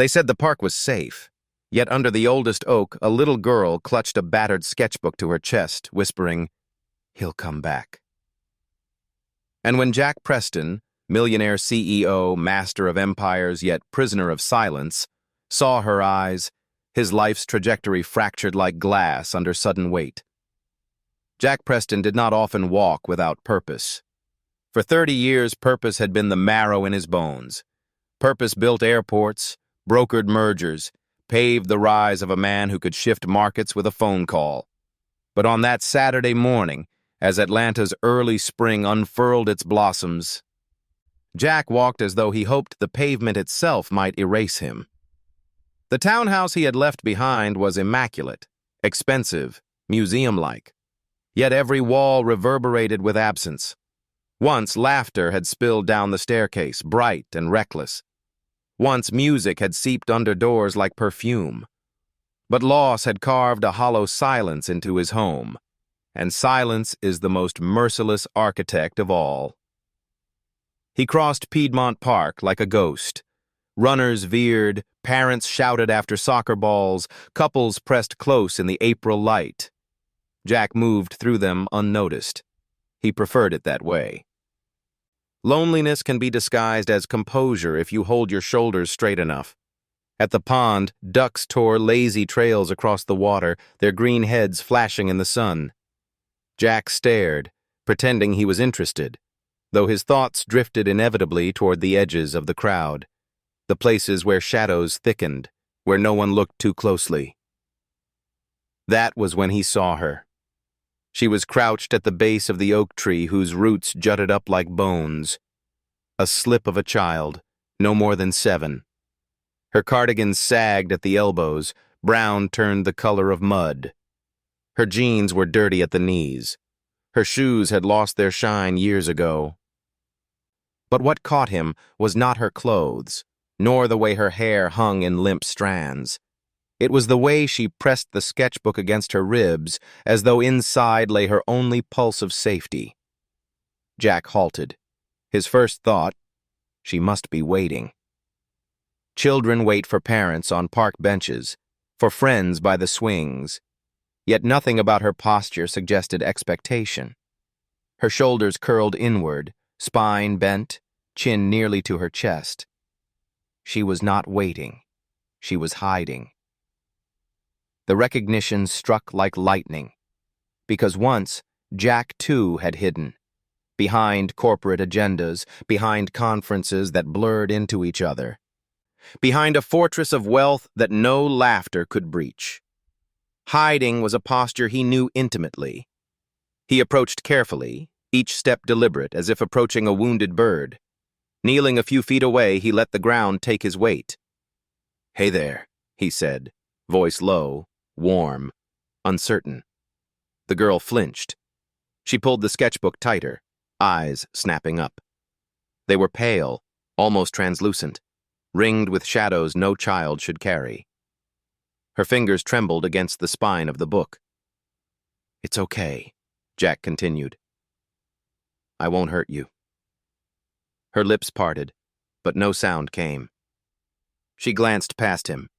They said the park was safe, yet under the oldest oak, a little girl clutched a battered sketchbook to her chest, whispering, "He'll come back." And when Jack Preston, millionaire CEO, master of empires, yet prisoner of silence, saw her eyes, his life's trajectory fractured like glass under sudden weight. Jack Preston did not often walk without purpose. For 30 years, purpose had been the marrow in his bones. Purpose built airports, brokered mergers, paved the rise of a man who could shift markets with a phone call. But on that Saturday morning, as Atlanta's early spring unfurled its blossoms, Jack walked as though he hoped the pavement itself might erase him. The townhouse he had left behind was immaculate, expensive, museum-like. Yet every wall reverberated with absence. Once laughter had spilled down the staircase, bright and reckless. Once music had seeped under doors like perfume. But loss had carved a hollow silence into his home, and silence is the most merciless architect of all. He crossed Piedmont Park like a ghost. Runners veered, parents shouted after soccer balls, couples pressed close in the April light. Jack moved through them unnoticed. He preferred it that way. Loneliness can be disguised as composure if you hold your shoulders straight enough. At the pond, ducks tore lazy trails across the water, their green heads flashing in the sun. Jack stared, pretending he was interested, though his thoughts drifted inevitably toward the edges of the crowd, the places where shadows thickened, where no one looked too closely. That was when he saw her. She was crouched at the base of the oak tree whose roots jutted up like bones. A slip of a child, no more than 7. Her cardigan sagged at the elbows, brown turned the color of mud. Her jeans were dirty at the knees. Her shoes had lost their shine years ago. But what caught him was not her clothes, nor the way her hair hung in limp strands. It was the way she pressed the sketchbook against her ribs, as though inside lay her only pulse of safety. Jack halted. His first thought, she must be waiting. Children wait for parents on park benches, for friends by the swings. Yet nothing about her posture suggested expectation. Her shoulders curled inward, spine bent, chin nearly to her chest. She was not waiting. She was hiding. The recognition struck like lightning, because once Jack too had hidden, behind corporate agendas, behind conferences that blurred into each other, behind a fortress of wealth that no laughter could breach. Hiding was a posture he knew intimately. He approached carefully, each step deliberate, as if approaching a wounded bird. Kneeling a few feet away, he let the ground take his weight. "Hey there," he said, voice low, warm, uncertain. The girl flinched. She pulled the sketchbook tighter, eyes snapping up. They were pale, almost translucent, ringed with shadows no child should carry. Her fingers trembled against the spine of the book. "It's okay," Jack continued. "I won't hurt you." Her lips parted, but no sound came. She glanced past him,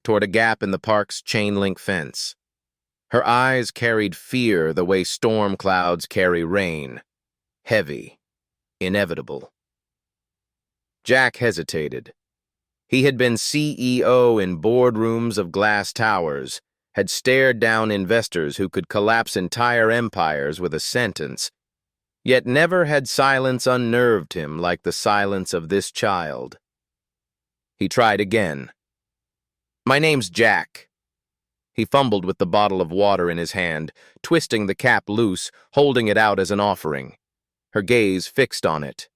toward a gap in the park's chain-link fence. Her eyes carried fear the way storm clouds carry rain. Heavy, inevitable. Jack hesitated. He had been CEO in boardrooms of glass towers, had stared down investors who could collapse entire empires with a sentence, yet never had silence unnerved him like the silence of this child. He tried again. "My name's Jack." He fumbled with the bottle of water in his hand, twisting the cap loose, holding it out as an offering. Her gaze fixed on it.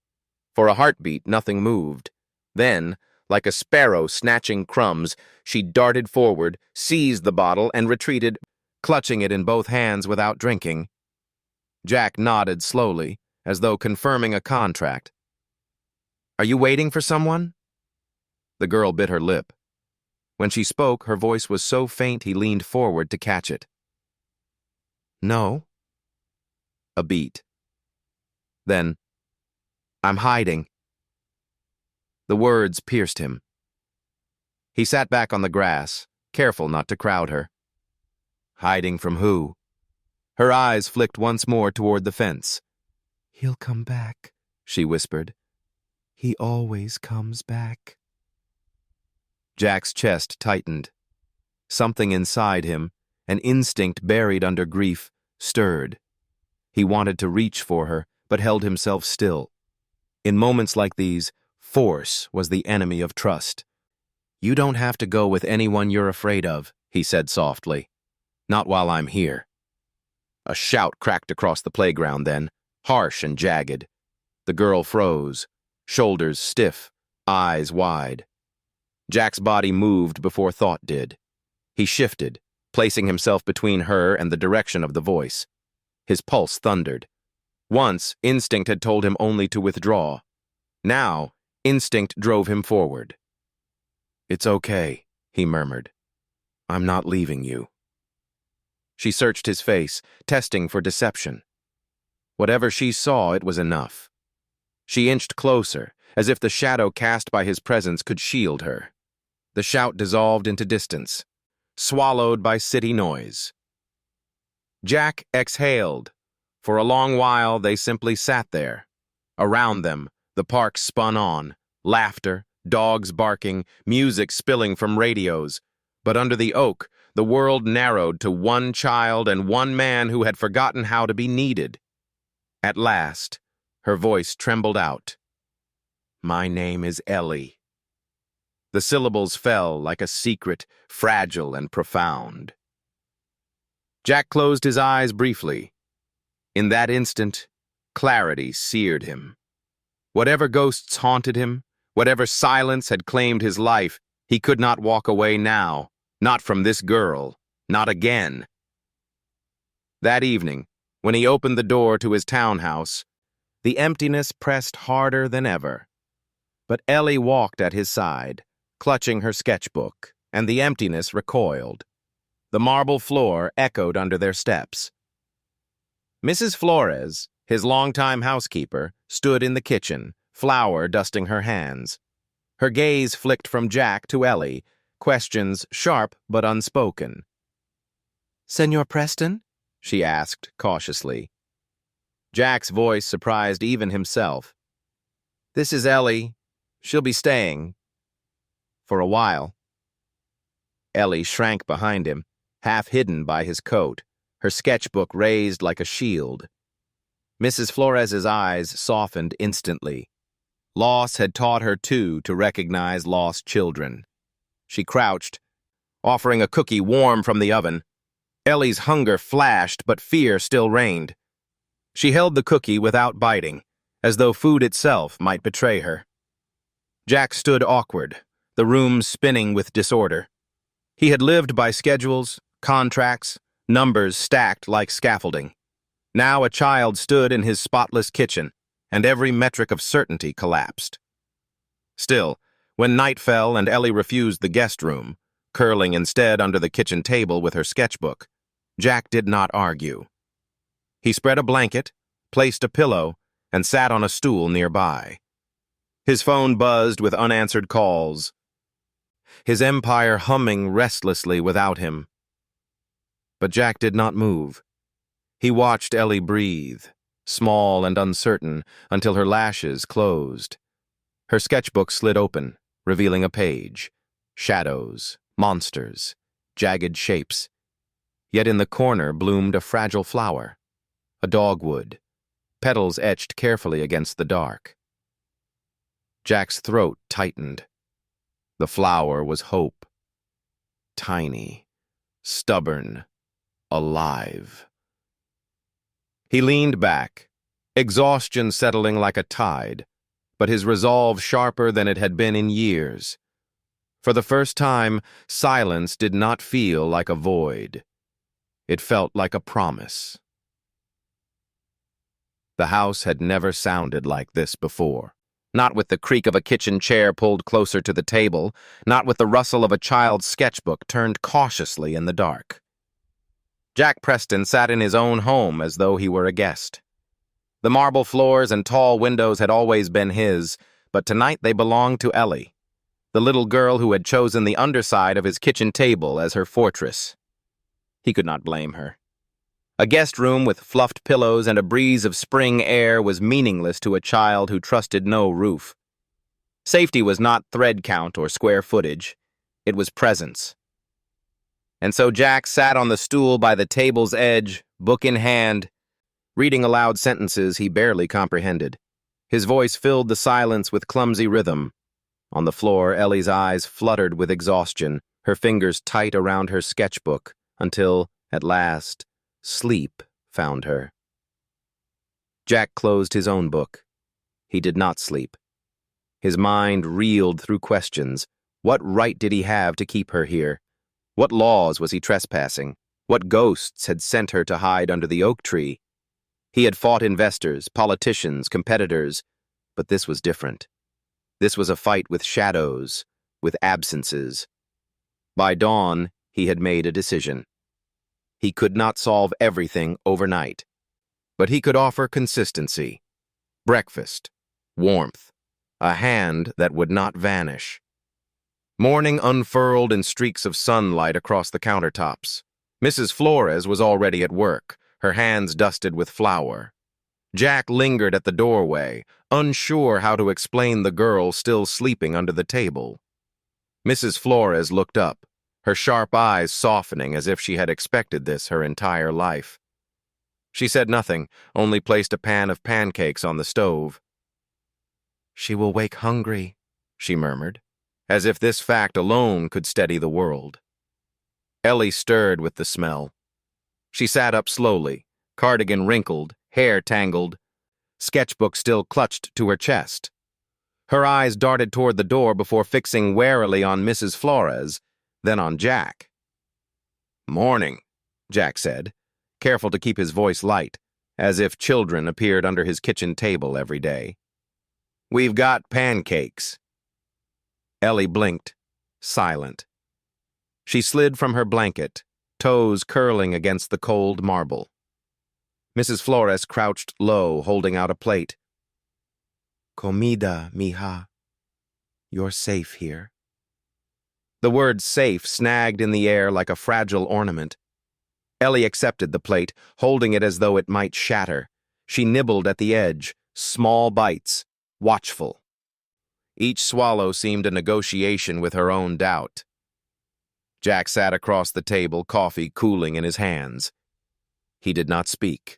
For a heartbeat, nothing moved. Then, like a sparrow snatching crumbs, she darted forward, seized the bottle, and retreated, clutching it in both hands without drinking. Jack nodded slowly, as though confirming a contract. "Are you waiting for someone?" The girl bit her lip. When she spoke, her voice was so faint he leaned forward to catch it. "No." A beat. Then, "I'm hiding." The words pierced him. He sat back on the grass, careful not to crowd her. Hiding from who? Her eyes flicked once more toward the fence. "He'll come back," she whispered. "He always comes back." Jack's chest tightened. Something inside him, an instinct buried under grief, stirred. He wanted to reach for her, but held himself still. In moments like these, force was the enemy of trust. "You don't have to go with anyone you're afraid of," he said softly. "Not while I'm here." A shout cracked across the playground then, harsh and jagged. The girl froze, shoulders stiff, eyes wide. Jack's body moved before thought did. He shifted, placing himself between her and the direction of the voice. His pulse thundered. Once, instinct had told him only to withdraw. Now, instinct drove him forward. "It's okay," he murmured. "I'm not leaving you." She searched his face, testing for deception. Whatever she saw, it was enough. She inched closer, as if the shadow cast by his presence could shield her. The shout dissolved into distance, swallowed by city noise. Jack exhaled. For a long while, they simply sat there. Around them, the park spun on, laughter, dogs barking, music spilling from radios. But under the oak, the world narrowed to one child and one man who had forgotten how to be needed. At last, her voice trembled out. "My name is Ellie." The syllables fell like a secret, fragile and profound. Jack closed his eyes briefly. In that instant, clarity seared him. Whatever ghosts haunted him, whatever silence had claimed his life, he could not walk away now, not from this girl, not again. That evening, when he opened the door to his townhouse, the emptiness pressed harder than ever. But Ellie walked at his side, clutching her sketchbook, and the emptiness recoiled. The marble floor echoed under their steps. Mrs. Flores, his longtime housekeeper, stood in the kitchen, flour dusting her hands. Her gaze flicked from Jack to Ellie, questions sharp but unspoken. "Senor Preston?" she asked cautiously. Jack's voice surprised even himself. "This is Ellie. She'll be staying. For a while." Ellie shrank behind him, half hidden by his coat, her sketchbook raised like a shield. Mrs. Flores's eyes softened instantly. Loss had taught her, too, to recognize lost children. She crouched, offering a cookie warm from the oven. Ellie's hunger flashed, but fear still reigned. She held the cookie without biting, as though food itself might betray her. Jack stood awkward, the room spinning with disorder. He had lived by schedules, contracts, numbers stacked like scaffolding. Now a child stood in his spotless kitchen, and every metric of certainty collapsed. Still, when night fell and Ellie refused the guest room, curling instead under the kitchen table with her sketchbook, Jack did not argue. He spread a blanket, placed a pillow, and sat on a stool nearby. His phone buzzed with unanswered calls, his empire humming restlessly without him. But Jack did not move. He watched Ellie breathe, small and uncertain, until her lashes closed. Her sketchbook slid open, revealing a page. Shadows, monsters, jagged shapes. Yet in the corner bloomed a fragile flower, a dogwood, petals etched carefully against the dark. Jack's throat tightened. The flower was hope. Tiny, stubborn, alive. He leaned back, exhaustion settling like a tide, but his resolve sharper than it had been in years. For the first time, silence did not feel like a void. It felt like a promise. The house had never sounded like this before. Not with the creak of a kitchen chair pulled closer to the table, not with the rustle of a child's sketchbook turned cautiously in the dark. Jack Preston sat in his own home as though he were a guest. The marble floors and tall windows had always been his, but tonight they belonged to Ellie. the little girl who had chosen the underside of his kitchen table as her fortress. He could not blame her. A guest room with fluffed pillows and a breeze of spring air was meaningless to a child who trusted no roof. Safety was not thread count or square footage. It was presence. And so Jack sat on the stool by the table's edge, book in hand, reading aloud sentences he barely comprehended. His voice filled the silence with clumsy rhythm. On the floor, Ellie's eyes fluttered with exhaustion, her fingers tight around her sketchbook, until, at last, sleep found her. Jack closed his own book. He did not sleep. His mind reeled through questions. What right did he have to keep her here? What laws was he trespassing? What ghosts had sent her to hide under the oak tree? He had fought investors, politicians, competitors, but this was different. This was a fight with shadows, with absences. By dawn, he had made a decision. He could not solve everything overnight, but he could offer consistency. Breakfast, warmth, a hand that would not vanish. Morning unfurled in streaks of sunlight across the countertops. Mrs. Flores was already at work, her hands dusted with flour. Jack lingered at the doorway, unsure how to explain the girl still sleeping under the table. Mrs. Flores looked up, her sharp eyes softening as if she had expected this her entire life. She said nothing, only placed a pan of pancakes on the stove. "She will wake hungry," she murmured, as if this fact alone could steady the world. Ellie stirred with the smell. She sat up slowly, cardigan wrinkled, hair tangled, sketchbook still clutched to her chest. Her eyes darted toward the door before fixing warily on Mrs. Flores, then on Jack. "Morning," Jack said, careful to keep his voice light, as if children appeared under his kitchen table every day. "We've got pancakes." Ellie blinked, silent. She slid from her blanket, toes curling against the cold marble. Mrs. Flores crouched low, holding out a plate. "Comida, mija. You're safe here." The word safe snagged in the air like a fragile ornament. Ellie accepted the plate, holding it as though it might shatter. She nibbled at the edge, small bites, watchful. Each swallow seemed a negotiation with her own doubt. Jack sat across the table, coffee cooling in his hands. He did not speak.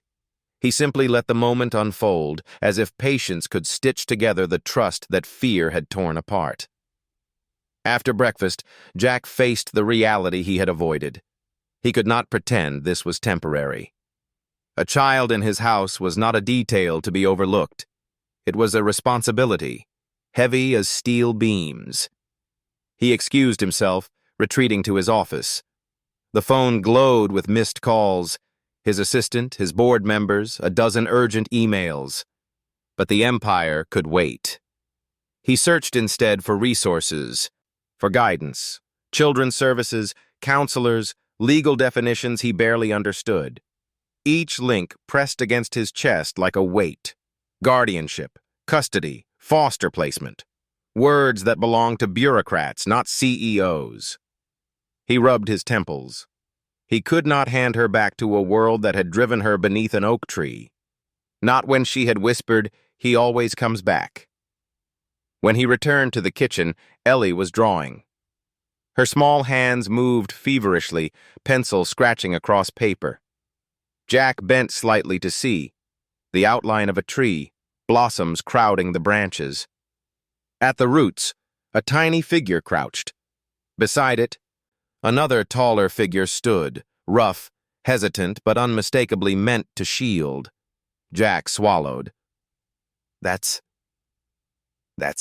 He simply let the moment unfold, as if patience could stitch together the trust that fear had torn apart. After breakfast, Jack faced the reality he had avoided. He could not pretend this was temporary. A child in his house was not a detail to be overlooked. It was a responsibility, heavy as steel beams. He excused himself, retreating to his office. The phone glowed with missed calls, his assistant, his board members, a dozen urgent emails. But the empire could wait. He searched instead for resources, for guidance, children's services, counselors, legal definitions he barely understood. Each link pressed against his chest like a weight. Guardianship, custody, foster placement. Words that belonged to bureaucrats, not CEOs. He rubbed his temples. He could not hand her back to a world that had driven her beneath an oak tree. Not when she had whispered, "He always comes back." When he returned to the kitchen, Ellie was drawing. Her small hands moved feverishly, pencil scratching across paper. Jack bent slightly to see the outline of a tree, blossoms crowding the branches. At the roots, a tiny figure crouched. Beside it, another taller figure stood, rough, hesitant, but unmistakably meant to shield. Jack swallowed. That's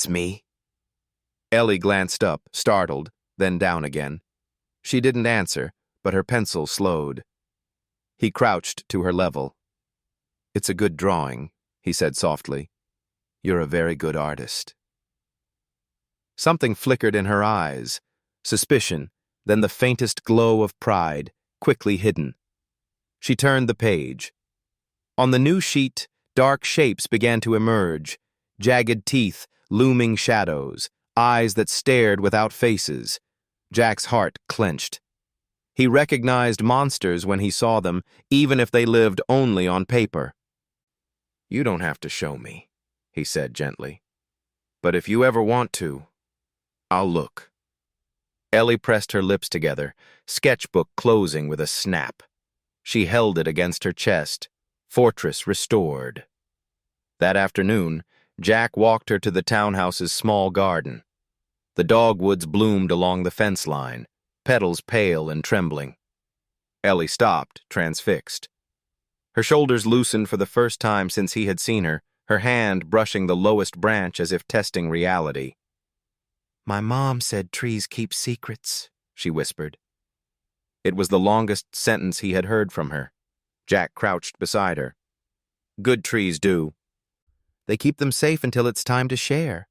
me." Ellie glanced up, startled, then down again. She didn't answer, but her pencil slowed. He crouched to her level. "It's a good drawing," he said softly. "You're a very good artist." Something flickered in her eyes, suspicion, then the faintest glow of pride, quickly hidden. She turned the page. On the new sheet, dark shapes began to emerge, jagged teeth, looming shadows, eyes that stared without faces. Jack's heart clenched. He recognized monsters when he saw them, even if they lived only on paper. "You don't have to show me," he said gently. "But if you ever want to, I'll look." Ellie pressed her lips together, sketchbook closing with a snap. She held it against her chest, fortress restored. That afternoon, Jack walked her to the townhouse's small garden. The dogwoods bloomed along the fence line, petals pale and trembling. Ellie stopped, transfixed. Her shoulders loosened for the first time since he had seen her, her hand brushing the lowest branch as if testing reality. "My mom said trees keep secrets," she whispered. It was the longest sentence he had heard from her. Jack crouched beside her. "Good trees do. They keep them safe until it's time to share."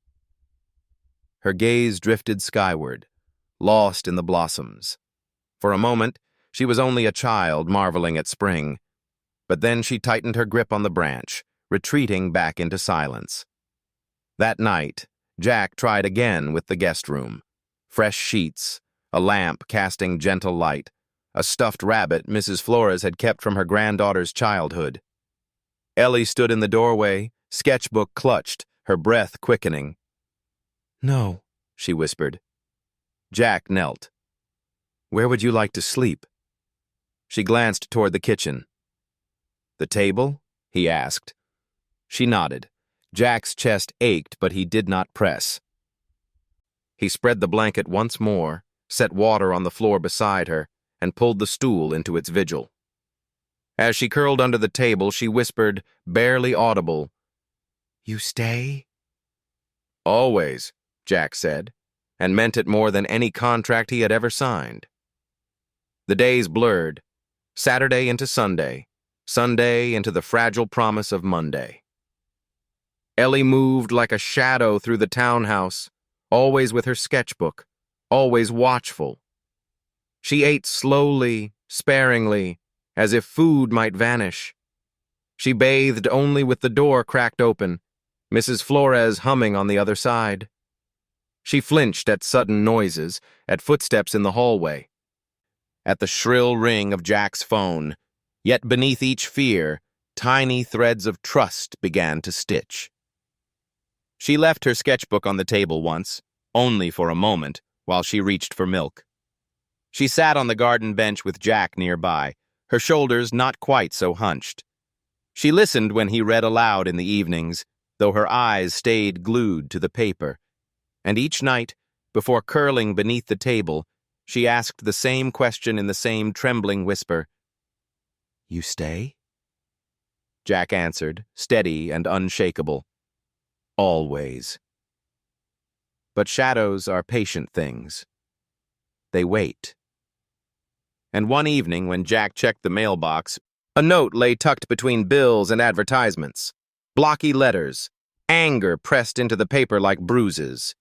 Her gaze drifted skyward, lost in the blossoms. For a moment, she was only a child marveling at spring, but then she tightened her grip on the branch, retreating back into silence. That night, Jack tried again with the guest room. Fresh sheets, a lamp casting gentle light, a stuffed rabbit Mrs. Flores had kept from her granddaughter's childhood. Ellie stood in the doorway, sketchbook clutched, her breath quickening. "No," she whispered. Jack knelt. "Where would you like to sleep?" She glanced toward the kitchen. "The table?" he asked. She nodded. Jack's chest ached, but he did not press. He spread the blanket once more, set water on the floor beside her, and pulled the stool into its vigil. As she curled under the table, she whispered, barely audible, "You stay?" "Always," Jack said, and meant it more than any contract he had ever signed. The days blurred, Saturday into Sunday, Sunday into the fragile promise of Monday. Ellie moved like a shadow through the townhouse, always with her sketchbook, always watchful. She ate slowly, sparingly, as if food might vanish. She bathed only with the door cracked open, Mrs. Flores humming on the other side. She flinched at sudden noises, at footsteps in the hallway, at the shrill ring of Jack's phone, yet beneath each fear, tiny threads of trust began to stitch. She left her sketchbook on the table once, only for a moment, while she reached for milk. She sat on the garden bench with Jack nearby, her shoulders not quite so hunched. She listened when he read aloud in the evenings, though her eyes stayed glued to the paper. And each night, before curling beneath the table, she asked the same question in the same trembling whisper. "You stay?" Jack answered, steady and unshakable. "Always." But shadows are patient things. They wait. And one evening, when Jack checked the mailbox, a note lay tucked between bills and advertisements. Blocky letters, anger pressed into the paper like bruises.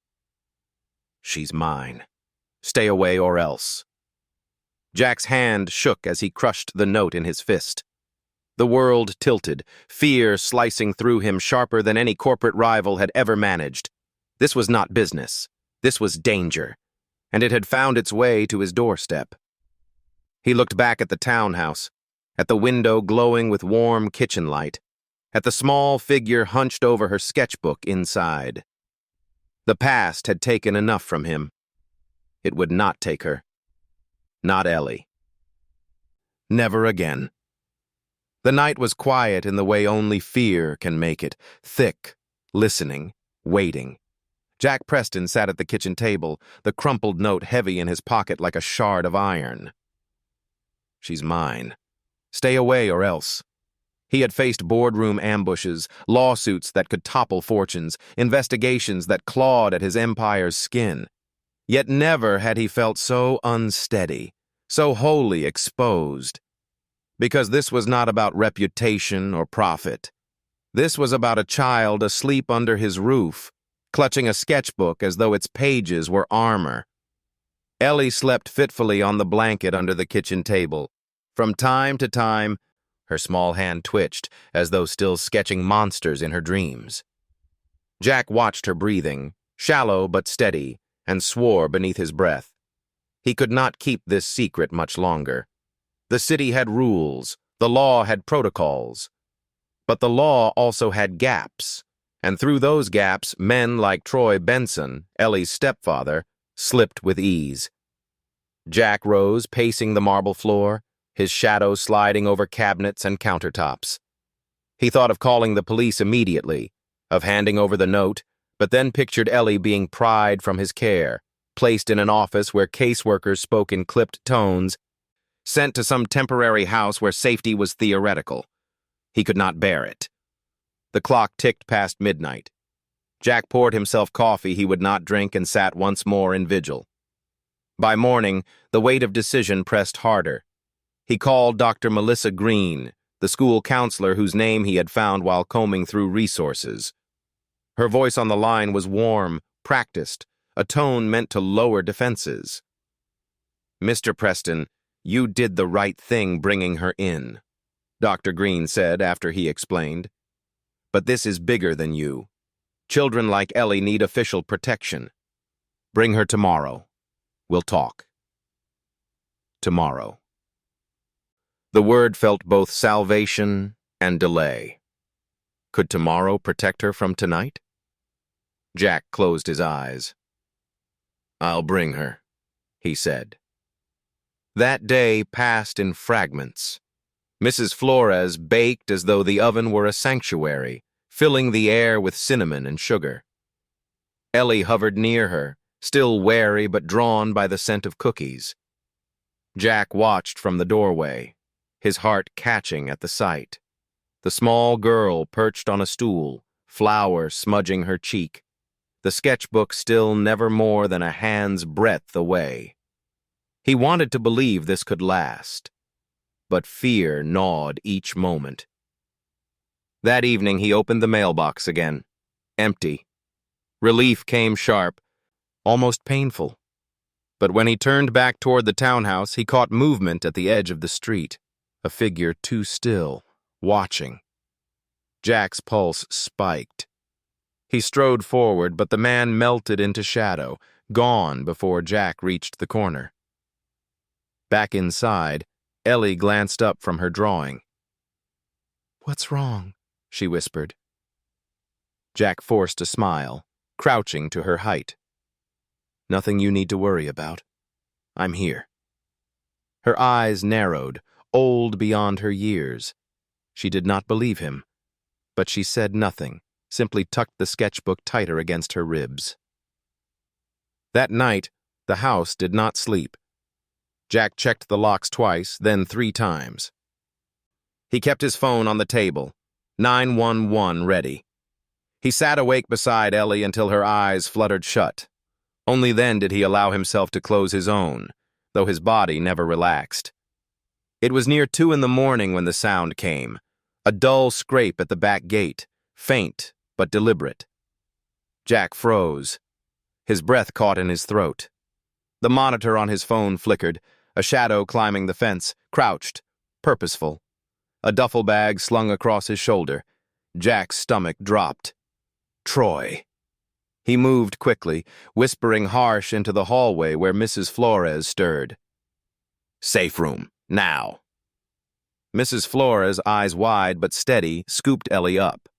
"She's mine. Stay away or else." Jack's hand shook as he crushed the note in his fist. The world tilted, fear slicing through him sharper than any corporate rival had ever managed. This was not business. This was danger. And it had found its way to his doorstep. He looked back at the townhouse, at the window glowing with warm kitchen light, at the small figure hunched over her sketchbook inside. The past had taken enough from him. It would not take her. Not Ellie. Never again. The night was quiet in the way only fear can make it, thick, listening, waiting. Jack Preston sat at the kitchen table, the crumpled note heavy in his pocket like a shard of iron. "She's mine. Stay away or else." He had faced boardroom ambushes, lawsuits that could topple fortunes, investigations that clawed at his empire's skin. Yet never had he felt so unsteady, so wholly exposed. Because this was not about reputation or profit. This was about a child asleep under his roof, clutching a sketchbook as though its pages were armor. Ellie slept fitfully on the blanket under the kitchen table. From time to time, her small hand twitched, as though still sketching monsters in her dreams. Jack watched her breathing, shallow but steady, and swore beneath his breath. He could not keep this secret much longer. The city had rules, the law had protocols. But the law also had gaps, and through those gaps, men like Troy Benson, Ellie's stepfather, slipped with ease. Jack rose, pacing the marble floor, his shadow sliding over cabinets and countertops. He thought of calling the police immediately, of handing over the note, but then pictured Ellie being pried from his care, placed in an office where caseworkers spoke in clipped tones, sent to some temporary house where safety was theoretical. He could not bear it. The clock ticked past midnight. Jack poured himself coffee he would not drink and sat once more in vigil. By morning, the weight of decision pressed harder. He called Dr. Melissa Green, the school counselor whose name he had found while combing through resources. Her voice on the line was warm, practiced, a tone meant to lower defenses. "Mr. Preston, you did the right thing bringing her in," Dr. Green said after he explained. "But this is bigger than you. Children like Ellie need official protection. Bring her tomorrow. We'll talk." Tomorrow. The word felt both salvation and delay. Could tomorrow protect her from tonight? Jack closed his eyes. "I'll bring her," he said. That day passed in fragments. Mrs. Flores baked as though the oven were a sanctuary, filling the air with cinnamon and sugar. Ellie hovered near her, still wary but drawn by the scent of cookies. Jack watched from the doorway, his heart catching at the sight. The small girl perched on a stool, flour smudging her cheek, the sketchbook still never more than a hand's breadth away. He wanted to believe this could last, but fear gnawed each moment. That evening he opened the mailbox again. Empty. Relief came sharp, almost painful. But when he turned back toward the townhouse, he caught movement at the edge of the street, a figure too still, watching. Jack's pulse spiked. He strode forward, but the man melted into shadow, gone before Jack reached the corner. Back inside, Ellie glanced up from her drawing. "What's wrong?" she whispered. Jack forced a smile, crouching to her height. "Nothing you need to worry about. I'm here." Her eyes narrowed, old beyond her years. She did not believe him, but she said nothing, simply tucked the sketchbook tighter against her ribs. That night, the house did not sleep. Jack checked the locks twice, then 3 times. He kept his phone on the table, 911 ready. He sat awake beside Ellie until her eyes fluttered shut. Only then did he allow himself to close his own, though his body never relaxed. It was near 2 in the morning when the sound came, a dull scrape at the back gate, faint but deliberate. Jack froze. His breath caught in his throat. The monitor on his phone flickered, a shadow climbing the fence, crouched, purposeful. A duffel bag slung across his shoulder. Jack's stomach dropped. Troy. He moved quickly, whispering harsh into the hallway where Mrs. Flores stirred. "Safe room, now." Mrs. Flores, eyes wide but steady, scooped Ellie up.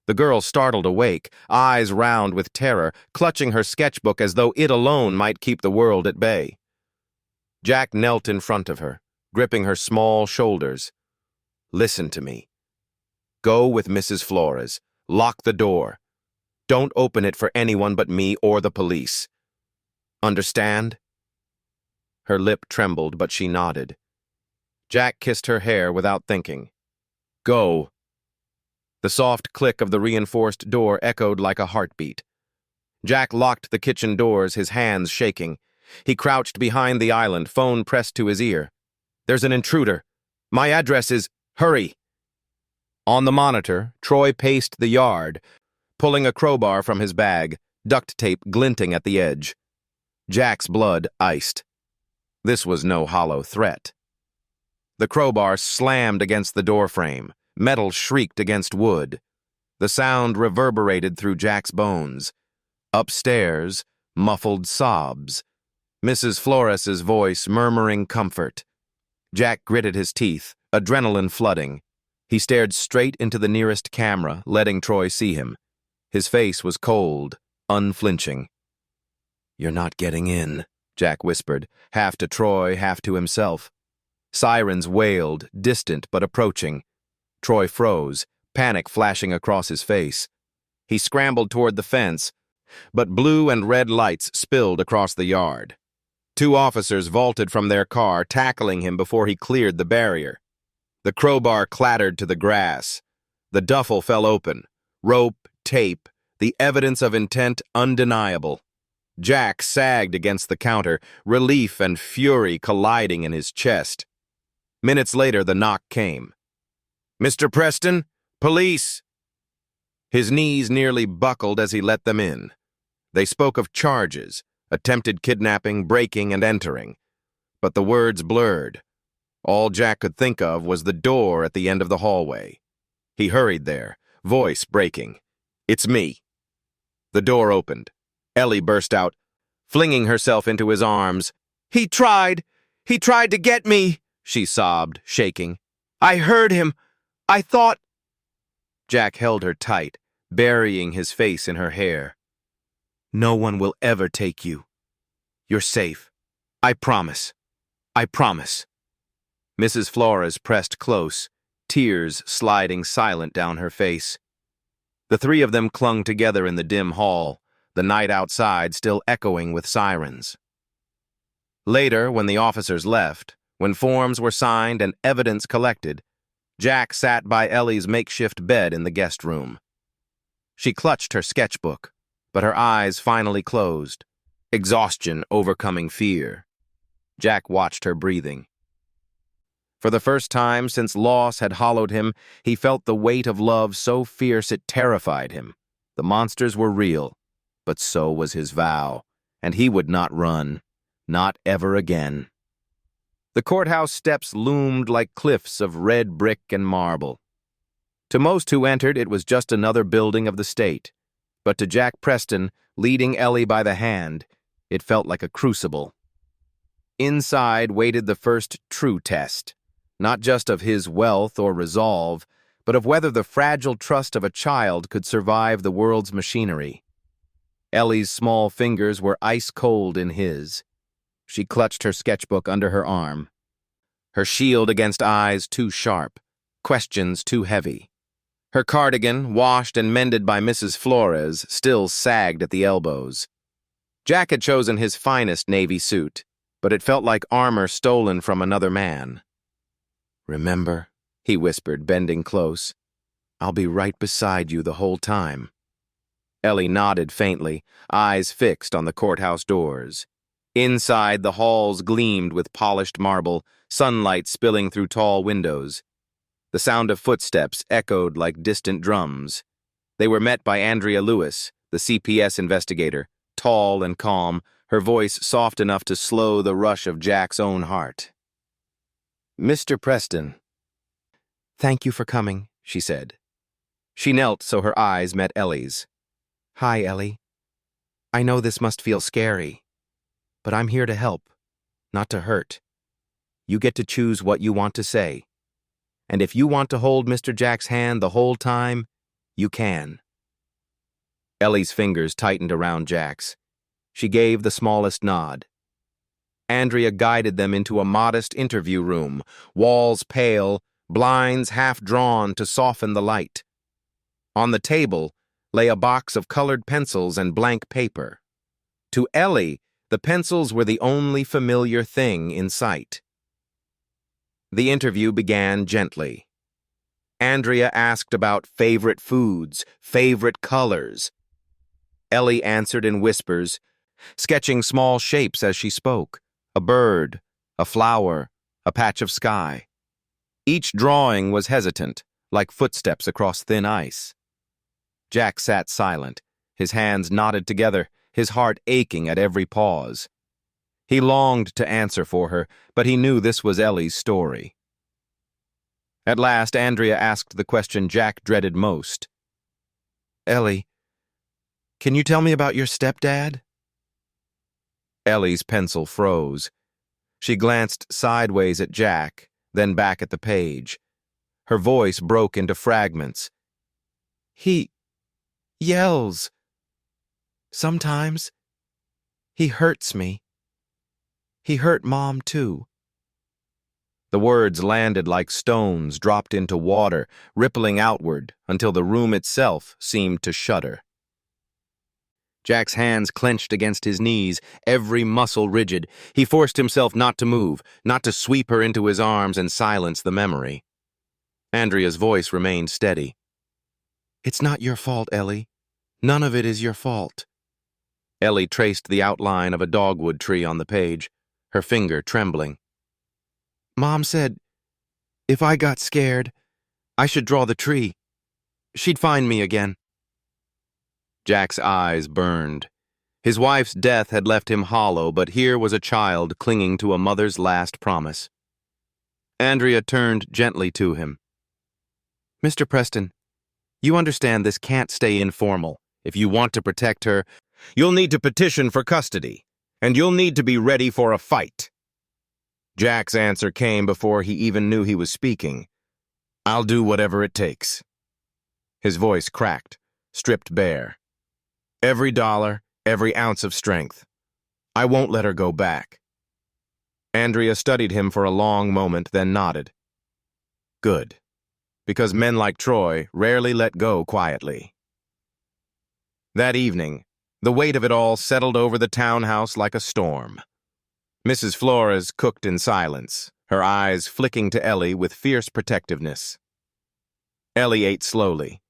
The girl startled awake, eyes round with terror, clutching her sketchbook as though it alone might keep the world at bay. Jack knelt in front of her, gripping her small shoulders. "Listen to me. Go with Mrs. Flores. Lock the door. Don't open it for anyone but me or the police. Understand?" Her lip trembled, but she nodded. Jack kissed her hair without thinking. "Go." The soft click of the reinforced door echoed like a heartbeat. Jack locked the kitchen doors, his hands shaking. He crouched behind the island, phone pressed to his ear. "There's an intruder. My address is... Hurry!" On the monitor, Troy paced the yard, pulling a crowbar from his bag, duct tape glinting at the edge. Jack's blood iced. This was no hollow threat. The crowbar slammed against the doorframe. Metal shrieked against wood. The sound reverberated through Jack's bones. Upstairs, muffled sobs. Mrs. Flores's voice murmuring comfort. Jack gritted his teeth, adrenaline flooding. He stared straight into the nearest camera, letting Troy see him. His face was cold, unflinching. "You're not getting in," Jack whispered, half to Troy, half to himself. Sirens wailed, distant but approaching. Troy froze, panic flashing across his face. He scrambled toward the fence, but blue and red lights spilled across the yard. 2 officers vaulted from their car, tackling him before he cleared the barrier. The crowbar clattered to the grass. The duffel fell open. Rope, tape, the evidence of intent undeniable. Jack sagged against the counter, relief and fury colliding in his chest. Minutes later, the knock came. "Mr. Preston, police!" His knees nearly buckled as he let them in. They spoke of charges, attempted kidnapping, breaking, and entering. But the words blurred. All Jack could think of was the door at the end of the hallway. He hurried there, voice breaking. "It's me." The door opened. Ellie burst out, flinging herself into his arms. He tried to get me," she sobbed, shaking. "I heard him. I thought—" Jack held her tight, burying his face in her hair. "No one will ever take you. You're safe. I promise. I promise." Mrs. Flores pressed close, tears sliding silent down her face. The 3 of them clung together in the dim hall, the night outside still echoing with sirens. Later, when the officers left, when forms were signed and evidence collected, Jack sat by Ellie's makeshift bed in the guest room. She clutched her sketchbook, but her eyes finally closed, exhaustion overcoming fear. Jack watched her breathing. For the first time since loss had hollowed him, he felt the weight of love so fierce it terrified him. The monsters were real, but so was his vow, and he would not run, not ever again. The courthouse steps loomed like cliffs of red brick and marble. To most who entered, it was just another building of the state. But to Jack Preston, leading Ellie by the hand, it felt like a crucible. Inside waited the first true test, not just of his wealth or resolve, but of whether the fragile trust of a child could survive the world's machinery. Ellie's small fingers were ice cold in his. She clutched her sketchbook under her arm. Her shield against eyes too sharp, questions too heavy. Her cardigan, washed and mended by Mrs. Flores, still sagged at the elbows. Jack had chosen his finest navy suit, but it felt like armor stolen from another man. "Remember," he whispered, bending close, "I'll be right beside you the whole time." Ellie nodded faintly, eyes fixed on the courthouse doors. Inside, the halls gleamed with polished marble, sunlight spilling through tall windows. The sound of footsteps echoed like distant drums. They were met by Andrea Lewis, the CPS investigator, tall and calm, her voice soft enough to slow the rush of Jack's own heart. "Mr. Preston." "Thank you for coming," she said. She knelt so her eyes met Ellie's. "Hi, Ellie. I know this must feel scary, but I'm here to help, not to hurt. You get to choose what you want to say. And if you want to hold Mr. Jack's hand the whole time, you can." Ellie's fingers tightened around Jack's. She gave the smallest nod. Andrea guided them into a modest interview room, walls pale, blinds half drawn to soften the light. On the table lay a box of colored pencils and blank paper. To Ellie, the pencils were the only familiar thing in sight. The interview began gently. Andrea asked about favorite foods, favorite colors. Ellie answered in whispers, sketching small shapes as she spoke. A bird, a flower, a patch of sky. Each drawing was hesitant, like footsteps across thin ice. Jack sat silent, his hands knotted together, his heart aching at every pause. He longed to answer for her, but he knew this was Ellie's story. At last, Andrea asked the question Jack dreaded most. Ellie, can you tell me about your stepdad? Ellie's pencil froze. She glanced sideways at Jack, then back at the page. Her voice broke into fragments. He yells. Sometimes. He hurts me. He hurt Mom, too. The words landed like stones dropped into water, rippling outward until the room itself seemed to shudder. Jack's hands clenched against his knees, every muscle rigid. He forced himself not to move, not to sweep her into his arms and silence the memory. Andrea's voice remained steady. It's not your fault, Ellie. None of it is your fault. Ellie traced the outline of a dogwood tree on the page, her finger trembling. Mom said, if I got scared, I should draw the tree. She'd find me again. Jack's eyes burned. His wife's death had left him hollow, but here was a child clinging to a mother's last promise. Andrea turned gently to him. Mr. Preston, you understand this can't stay informal. If you want to protect her, you'll need to petition for custody, and you'll need to be ready for a fight. Jack's answer came before he even knew he was speaking. I'll do whatever it takes. His voice cracked, stripped bare. Every dollar, every ounce of strength. I won't let her go back. Andrea studied him for a long moment, then nodded. Good, because men like Troy rarely let go quietly. That evening, the weight of it all settled over the townhouse like a storm. Mrs. Flores cooked in silence, her eyes flicking to Ellie with fierce protectiveness. Ellie ate slowly,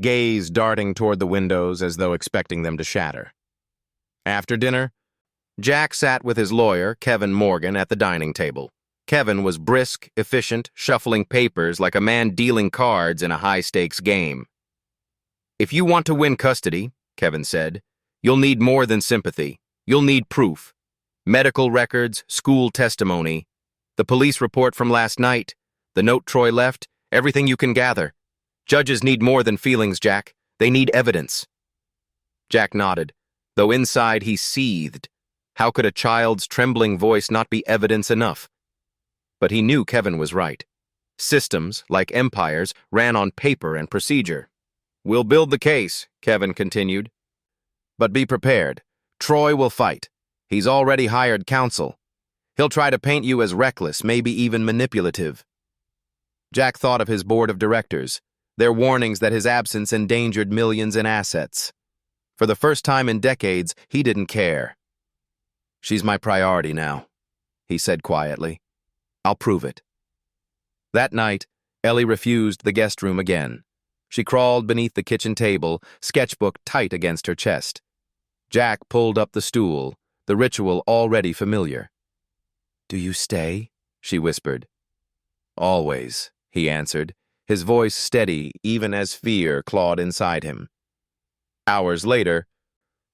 gaze darting toward the windows as though expecting them to shatter. After dinner, Jack sat with his lawyer, Kevin Morgan, at the dining table. Kevin was brisk, efficient, shuffling papers like a man dealing cards in a high-stakes game. If you want to win custody, Kevin said, you'll need more than sympathy. You'll need proof. Medical records, school testimony, the police report from last night, the note Troy left, everything you can gather. Judges need more than feelings, Jack. They need evidence. Jack nodded, though inside he seethed. How could a child's trembling voice not be evidence enough? But he knew Kevin was right. Systems, like empires, ran on paper and procedure. We'll build the case, Kevin continued. But be prepared. Troy will fight. He's already hired counsel. He'll try to paint you as reckless, maybe even manipulative. Jack thought of his board of directors, their warnings that his absence endangered millions in assets. For the first time in decades, he didn't care. She's my priority now, he said quietly. I'll prove it. That night, Ellie refused the guest room again. She crawled beneath the kitchen table, sketchbook tight against her chest. Jack pulled up the stool, the ritual already familiar. Do you stay? She whispered. Always, he answered, his voice steady even as fear clawed inside him. Hours later,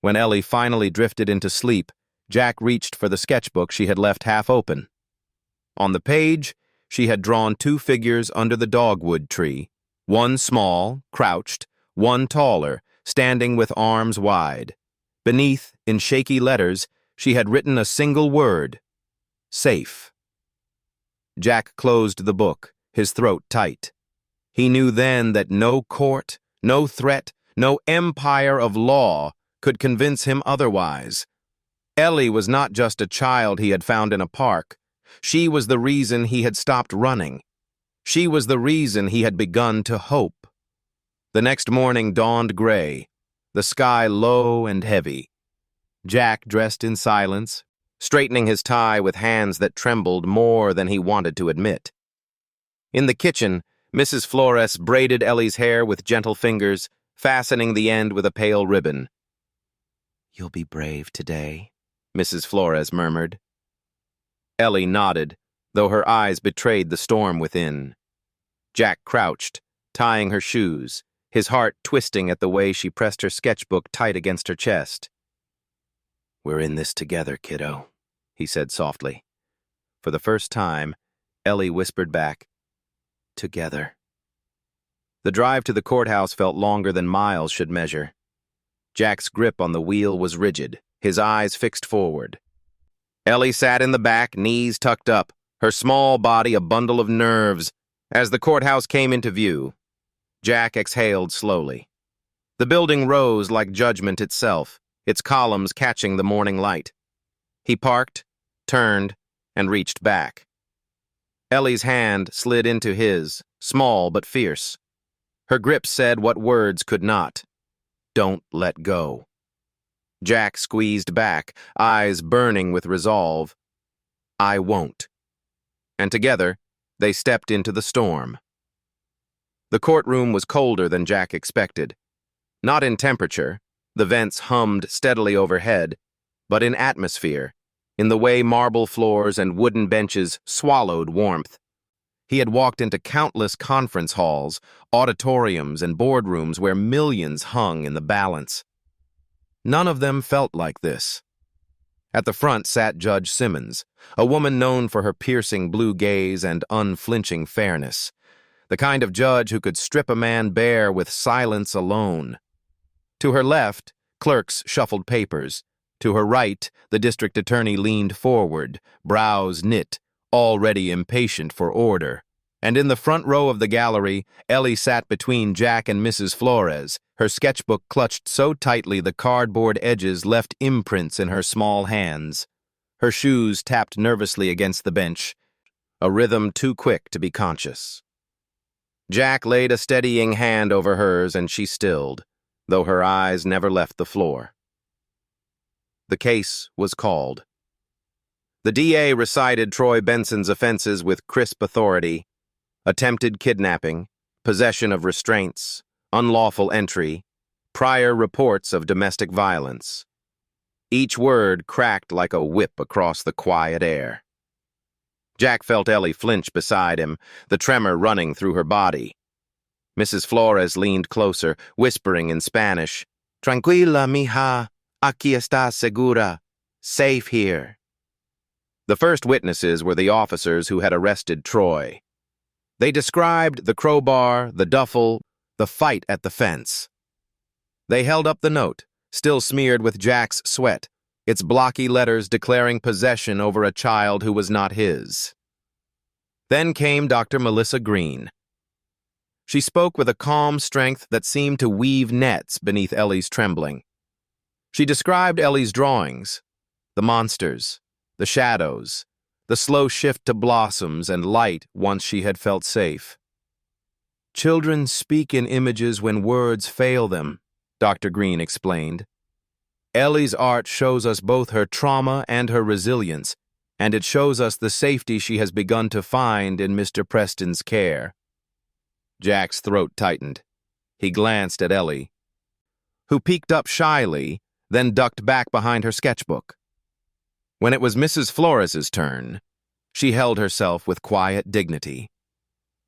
when Ellie finally drifted into sleep, Jack reached for the sketchbook she had left half open. On the page, she had drawn two figures under the dogwood tree, one small, crouched, one taller, standing with arms wide. Beneath, in shaky letters, she had written a single word, safe. Jack closed the book, his throat tight. He knew then that no court, no threat, no empire of law could convince him otherwise. Ellie was not just a child he had found in a park. She was the reason he had stopped running. She was the reason he had begun to hope. The next morning dawned gray, the sky low and heavy. Jack dressed in silence, straightening his tie with hands that trembled more than he wanted to admit. In the kitchen, Mrs. Flores braided Ellie's hair with gentle fingers, fastening the end with a pale ribbon. You'll be brave today, Mrs. Flores murmured. Ellie nodded, though her eyes betrayed the storm within. Jack crouched, tying her shoes, his heart twisting at the way she pressed her sketchbook tight against her chest. We're in this together, kiddo, he said softly. For the first time, Ellie whispered back, together. The drive to the courthouse felt longer than miles should measure. Jack's grip on the wheel was rigid, his eyes fixed forward. Ellie sat in the back, knees tucked up, her small body a bundle of nerves. As the courthouse came into view, Jack exhaled slowly. The building rose like judgment itself, its columns catching the morning light. He parked, turned, and reached back. Ellie's hand slid into his, small but fierce. Her grip said what words could not. Don't let go. Jack squeezed back, eyes burning with resolve. I won't. And together, they stepped into the storm. The courtroom was colder than Jack expected. Not in temperature, the vents hummed steadily overhead, but in atmosphere, in the way marble floors and wooden benches swallowed warmth. He had walked into countless conference halls, auditoriums, and boardrooms where millions hung in the balance. None of them felt like this. At the front sat Judge Simmons, a woman known for her piercing blue gaze and unflinching fairness, the kind of judge who could strip a man bare with silence alone. To her left, clerks shuffled papers. To her right, the district attorney leaned forward, brows knit, already impatient for order. And in the front row of the gallery, Ellie sat between Jack and Mrs. Flores, her sketchbook clutched so tightly the cardboard edges left imprints in her small hands. Her shoes tapped nervously against the bench, a rhythm too quick to be conscious. Jack laid a steadying hand over hers and she stilled, though her eyes never left the floor. The case was called. The DA recited Troy Benson's offenses with crisp authority: attempted kidnapping, possession of restraints, unlawful entry, prior reports of domestic violence. Each word cracked like a whip across the quiet air. Jack felt Ellie flinch beside him, the tremor running through her body. Mrs. Flores leaned closer, whispering in Spanish, "Tranquila, mija, aquí está segura, safe here." The first witnesses were the officers who had arrested Troy. They described the crowbar, the duffel, the fight at the fence. They held up the note, still smeared with Jack's sweat, its blocky letters declaring possession over a child who was not his. Then came Dr. Melissa Green. She spoke with a calm strength that seemed to weave nets beneath Ellie's trembling. She described Ellie's drawings, the monsters, the shadows, the slow shift to blossoms and light once she had felt safe. Children speak in images when words fail them, Dr. Green explained. Ellie's art shows us both her trauma and her resilience, and it shows us the safety she has begun to find in Mr. Preston's care. Jack's throat tightened. He glanced at Ellie, who peeked up shyly, then ducked back behind her sketchbook. When it was Mrs. Flores's turn, she held herself with quiet dignity.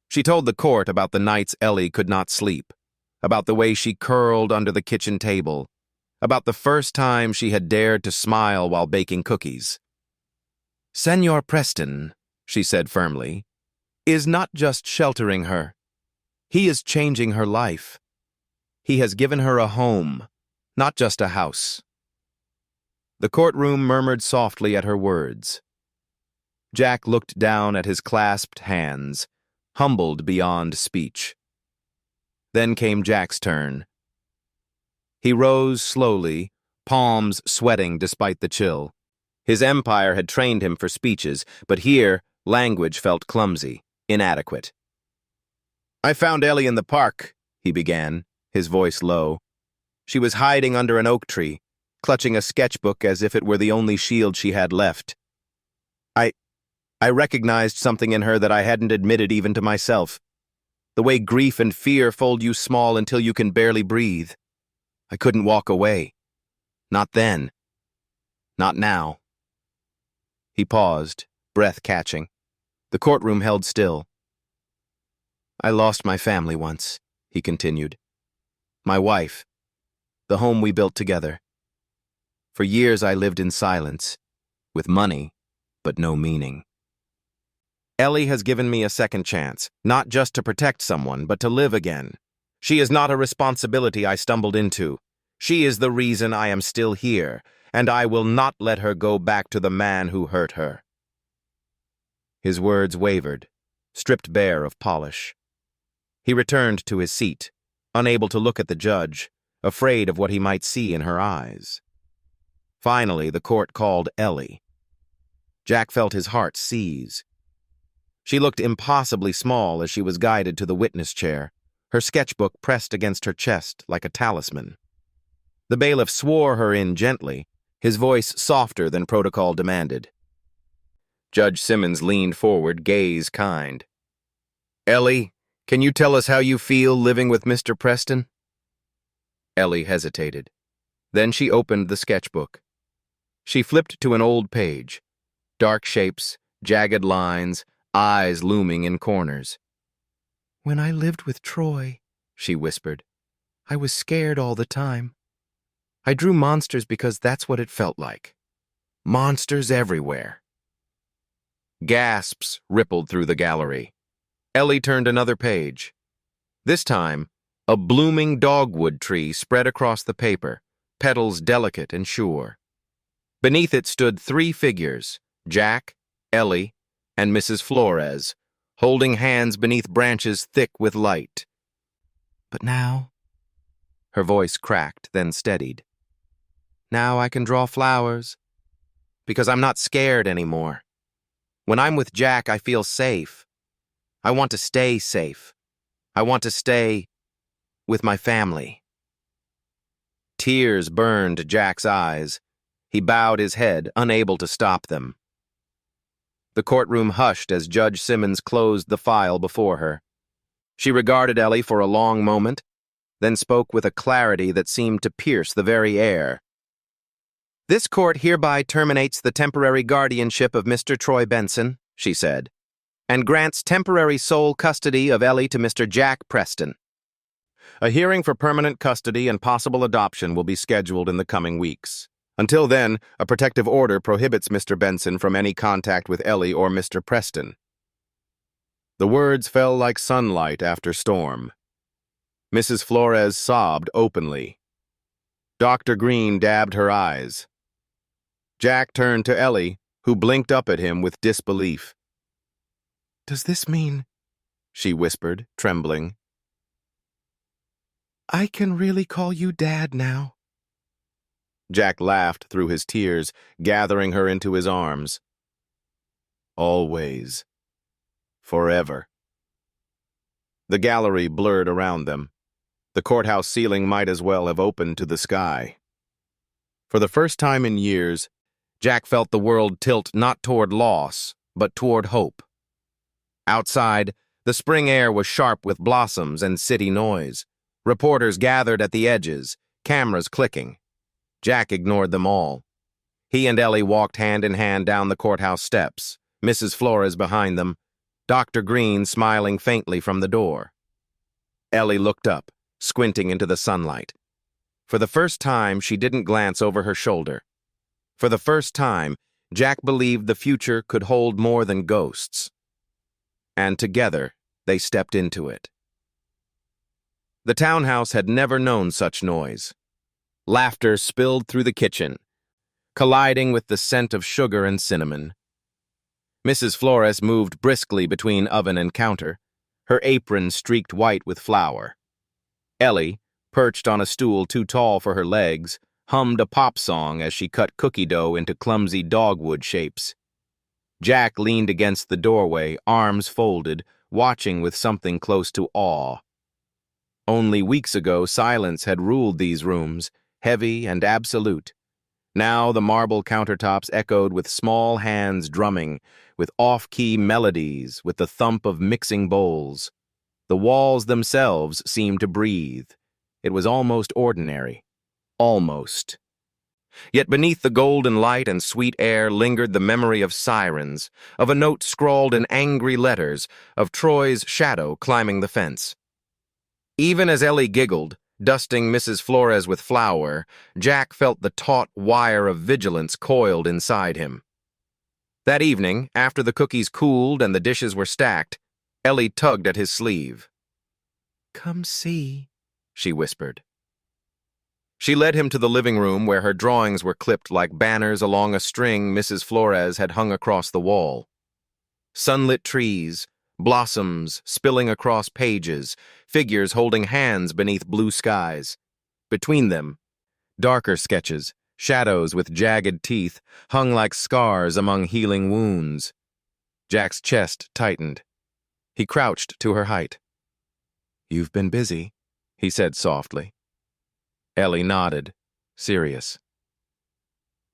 She told the court about the nights Ellie could not sleep, about the way she curled under the kitchen table, about the first time she had dared to smile while baking cookies. "Senor Preston," she said firmly, "is not just sheltering her. He is changing her life. He has given her a home, not just a house." The courtroom murmured softly at her words. Jack looked down at his clasped hands, humbled beyond speech. Then came Jack's turn. He rose slowly, palms sweating despite the chill. His empire had trained him for speeches, but here, language felt clumsy, inadequate. "I found Ellie in the park," he began, his voice low. She was hiding under an oak tree, clutching a sketchbook as if it were the only shield she had left. I recognized something in her that I hadn't admitted even to myself. The way grief and fear fold you small until you can barely breathe. I couldn't walk away. Not then. Not now. He paused, breath catching. The courtroom held still. "I lost my family once," he continued. "My wife. The home we built together. For years I lived in silence, with money, but no meaning. Ellie has given me a second chance, not just to protect someone, but to live again. She is not a responsibility I stumbled into. She is the reason I am still here, and I will not let her go back to the man who hurt her." His words wavered, stripped bare of polish. He returned to his seat, unable to look at the judge, afraid of what he might see in her eyes. Finally, the court called Ellie. Jack felt his heart seize. She looked impossibly small as she was guided to the witness chair, her sketchbook pressed against her chest like a talisman. The bailiff swore her in gently, his voice softer than protocol demanded. Judge Simmons leaned forward, gaze kind. "Ellie, can you tell us how you feel living with Mr. Preston?" Ellie hesitated. Then she opened the sketchbook. She flipped to an old page. Dark shapes, jagged lines, eyes looming in corners. "When I lived with Troy," she whispered, "I was scared all the time. I drew monsters because that's what it felt like. Monsters everywhere." Gasps rippled through the gallery. Ellie turned another page. This time, a blooming dogwood tree spread across the paper, petals delicate and sure. Beneath it stood 3 figures, Jack, Ellie, and Mrs. Flores, holding hands beneath branches thick with light. "But now," her voice cracked, then steadied, "now I can draw flowers, because I'm not scared anymore. When I'm with Jack, I feel safe. I want to stay safe. I want to stay with my family." Tears burned Jack's eyes. He bowed his head, unable to stop them. The courtroom hushed as Judge Simmons closed the file before her. She regarded Ellie for a long moment, then spoke with a clarity that seemed to pierce the very air. "This court hereby terminates the temporary guardianship of Mr. Troy Benson," she said, "and grants temporary sole custody of Ellie to Mr. Jack Preston. A hearing for permanent custody and possible adoption will be scheduled in the coming weeks. Until then, a protective order prohibits Mr. Benson from any contact with Ellie or Mr. Preston." The words fell like sunlight after storm. Mrs. Flores sobbed openly. Dr. Green dabbed her eyes. Jack turned to Ellie, who blinked up at him with disbelief. "Does this mean," she whispered, trembling, "I can really call you Dad now?" Jack laughed through his tears, gathering her into his arms. "Always. Forever." The gallery blurred around them. The courthouse ceiling might as well have opened to the sky. For the first time in years, Jack felt the world tilt not toward loss, but toward hope. Outside, the spring air was sharp with blossoms and city noise. Reporters gathered at the edges, cameras clicking. Jack ignored them all. He and Ellie walked hand in hand down the courthouse steps, Mrs. Flores behind them, Dr. Green smiling faintly from the door. Ellie looked up, squinting into the sunlight. For the first time, she didn't glance over her shoulder. For the first time, Jack believed the future could hold more than ghosts. And together, they stepped into it. The townhouse had never known such noise. Laughter spilled through the kitchen, colliding with the scent of sugar and cinnamon. Mrs. Flores moved briskly between oven and counter, her apron streaked white with flour. Ellie, perched on a stool too tall for her legs, hummed a pop song as she cut cookie dough into clumsy dogwood shapes. Jack leaned against the doorway, arms folded, watching with something close to awe. Only weeks ago, silence had ruled these rooms, heavy and absolute. Now the marble countertops echoed with small hands drumming, with off-key melodies, with the thump of mixing bowls. The walls themselves seemed to breathe. It was almost ordinary. Almost. Yet beneath the golden light and sweet air lingered the memory of sirens, of a note scrawled in angry letters, of Troy's shadow climbing the fence. Even as Ellie giggled, dusting Mrs. Flores with flour, Jack felt the taut wire of vigilance coiled inside him. That evening, after the cookies cooled and the dishes were stacked, Ellie tugged at his sleeve. "Come see," she whispered. She led him to the living room where her drawings were clipped like banners along a string Mrs. Flores had hung across the wall. Sunlit trees, blossoms spilling across pages, figures holding hands beneath blue skies. Between them, darker sketches, shadows with jagged teeth, hung like scars among healing wounds. Jack's chest tightened. He crouched to her height. "You've been busy," he said softly. Ellie nodded, serious.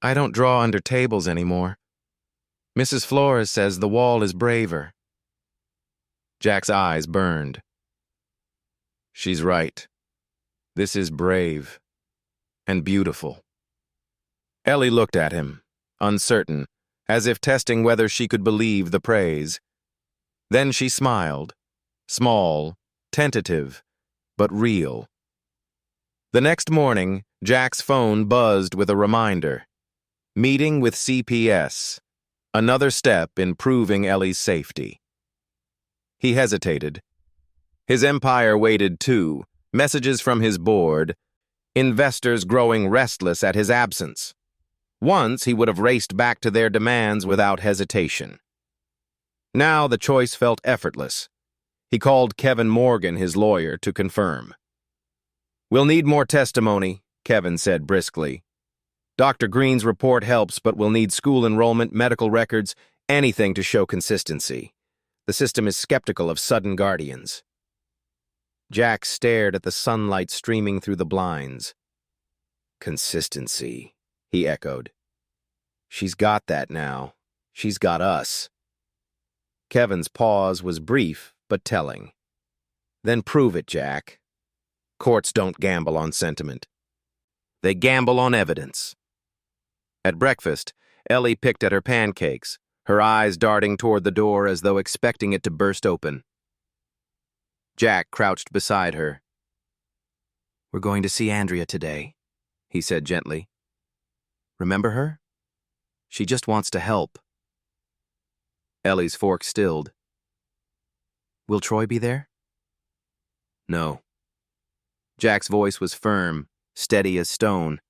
"I don't draw under tables anymore. Mrs. Flores says the wall is braver." Jack's eyes burned. "She's right. This is brave and beautiful." Ellie looked at him, uncertain, as if testing whether she could believe the praise. Then she smiled, small, tentative, but real. The next morning, Jack's phone buzzed with a reminder. Meeting with CPS. Another step in proving Ellie's safety. He hesitated. His empire waited too, messages from his board, investors growing restless at his absence. Once he would have raced back to their demands without hesitation. Now the choice felt effortless. He called Kevin Morgan, his lawyer, to confirm. "We'll need more testimony," Kevin said briskly. "Dr. Green's report helps, but we'll need school enrollment, medical records, anything to show consistency. The system is skeptical of sudden guardians." Jack stared at the sunlight streaming through the blinds. "Consistency," he echoed. "She's got that now. She's got us." Kevin's pause was brief but telling. "Then prove it, Jack. Courts don't gamble on sentiment. They gamble on evidence." At breakfast, Ellie picked at her pancakes, her eyes darting toward the door as though expecting it to burst open. Jack crouched beside her. "We're going to see Andrea today," he said gently. "Remember her? She just wants to help." Ellie's fork stilled. "Will Troy be there?" "No." Jack's voice was firm, steady as stone.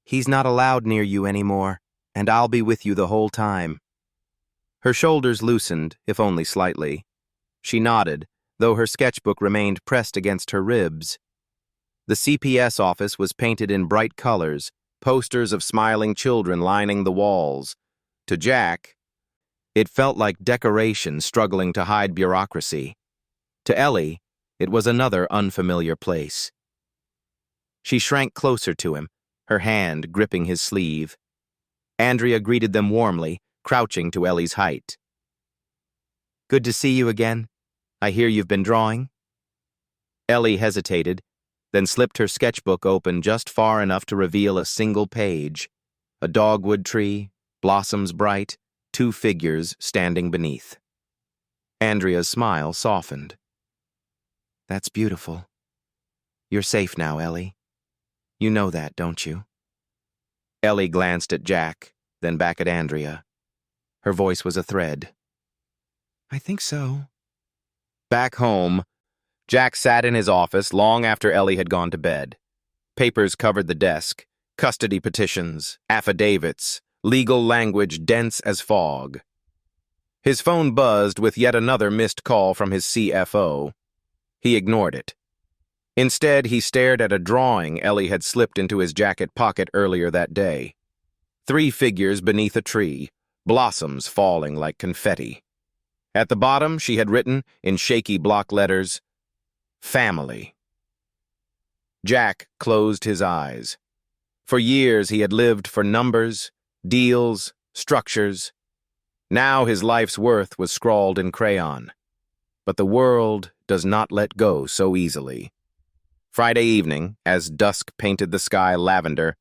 "He's not allowed near you anymore, and I'll be with you the whole time." Her shoulders loosened, if only slightly. She nodded, though her sketchbook remained pressed against her ribs. The CPS office was painted in bright colors, posters of smiling children lining the walls. To Jack, it felt like decoration struggling to hide bureaucracy. To Ellie, it was another unfamiliar place. She shrank closer to him, her hand gripping his sleeve. Andrea greeted them warmly, crouching to Ellie's height. "Good to see you again. I hear you've been drawing." Ellie hesitated, then slipped her sketchbook open just far enough to reveal a single page. A dogwood tree, blossoms bright, two figures standing beneath. Andrea's smile softened. "That's beautiful. You're safe now, Ellie. You know that, don't you?" Ellie glanced at Jack, then back at Andrea. Her voice was a thread. "I think so." Back home, Jack sat in his office long after Ellie had gone to bed. Papers covered the desk, custody petitions, affidavits, legal language dense as fog. His phone buzzed with yet another missed call from his CFO. He ignored it. Instead, he stared at a drawing Ellie had slipped into his jacket pocket earlier that day. 3 figures beneath a tree, blossoms falling like confetti. At the bottom, she had written, in shaky block letters, "Family." Jack closed his eyes. For years, he had lived for numbers, deals, structures. Now his life's worth was scrawled in crayon. But the world does not let go so easily. Friday evening, as dusk painted the sky lavender,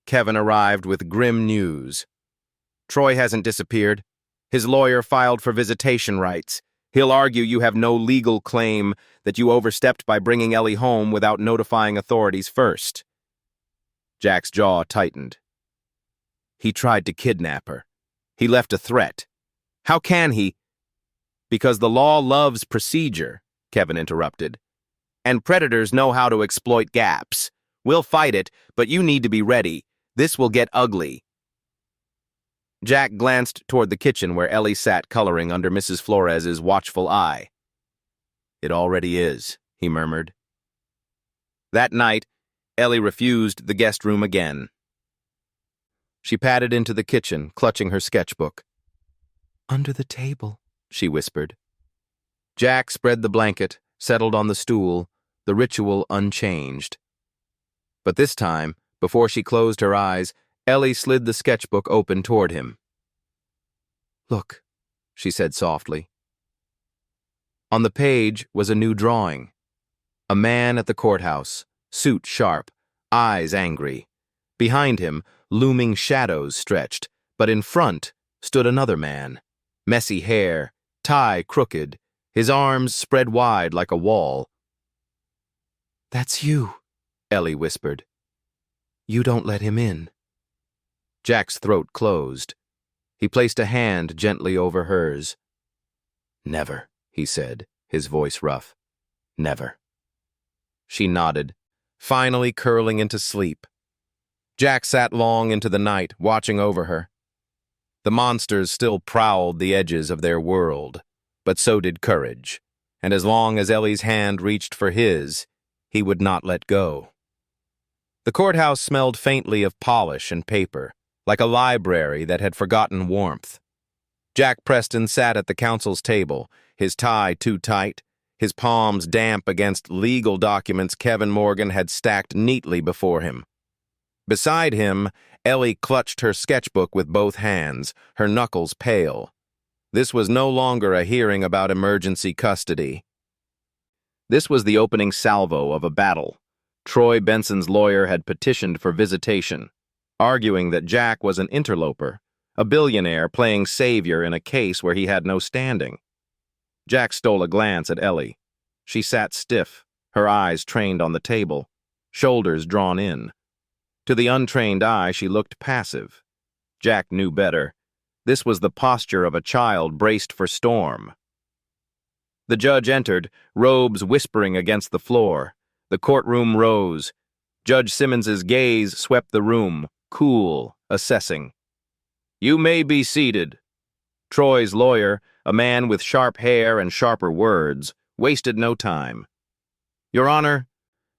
Kevin arrived with grim news. "Troy hasn't disappeared. His lawyer filed for visitation rights. He'll argue you have no legal claim, that you overstepped by bringing Ellie home without notifying authorities first." Jack's jaw tightened. "He tried to kidnap her. He left a threat. How can he? Because the law loves procedure, Kevin interrupted. And predators know how to exploit gaps. We'll fight it, but you need to be ready. This will get ugly. Jack glanced toward the kitchen where Ellie sat coloring under Mrs. Flores's watchful eye. It already is, he murmured. That night, Ellie refused the guest room again. She padded into the kitchen, clutching her sketchbook. Under the table, she whispered. Jack spread the blanket, settled on the stool, the ritual unchanged. But this time, before she closed her eyes, Ellie slid the sketchbook open toward him. Look, she said softly. On the page was a new drawing. A man at the courthouse, suit sharp, eyes angry. Behind him, looming shadows stretched, but in front stood another man. Messy hair, tie crooked, his arms spread wide like a wall. That's you, Ellie whispered. You don't let him in. Jack's throat closed. He placed a hand gently over hers. Never, he said, his voice rough. Never. She nodded, finally curling into sleep. Jack sat long into the night, watching over her. The monsters still prowled the edges of their world, but so did courage, and as long as Ellie's hand reached for his, he would not let go. The courthouse smelled faintly of polish and paper, like a library that had forgotten warmth. Jack Preston sat at the counsel's table, his tie too tight, his palms damp against legal documents Kevin Morgan had stacked neatly before him. Beside him, Ellie clutched her sketchbook with both hands, her knuckles pale. This was no longer a hearing about emergency custody. This was the opening salvo of a battle. Troy Benson's lawyer had petitioned for visitation, arguing that Jack was an interloper, a billionaire playing savior in a case where he had no standing. Jack stole a glance at Ellie. She sat stiff, her eyes trained on the table, shoulders drawn in. To the untrained eye, she looked passive. Jack knew better. This was the posture of a child braced for storm. The judge entered, robes whispering against the floor. The courtroom rose. Judge Simmons's gaze swept the room, cool, assessing. You may be seated. Troy's lawyer, a man with sharp hair and sharper words, wasted no time. Your Honor,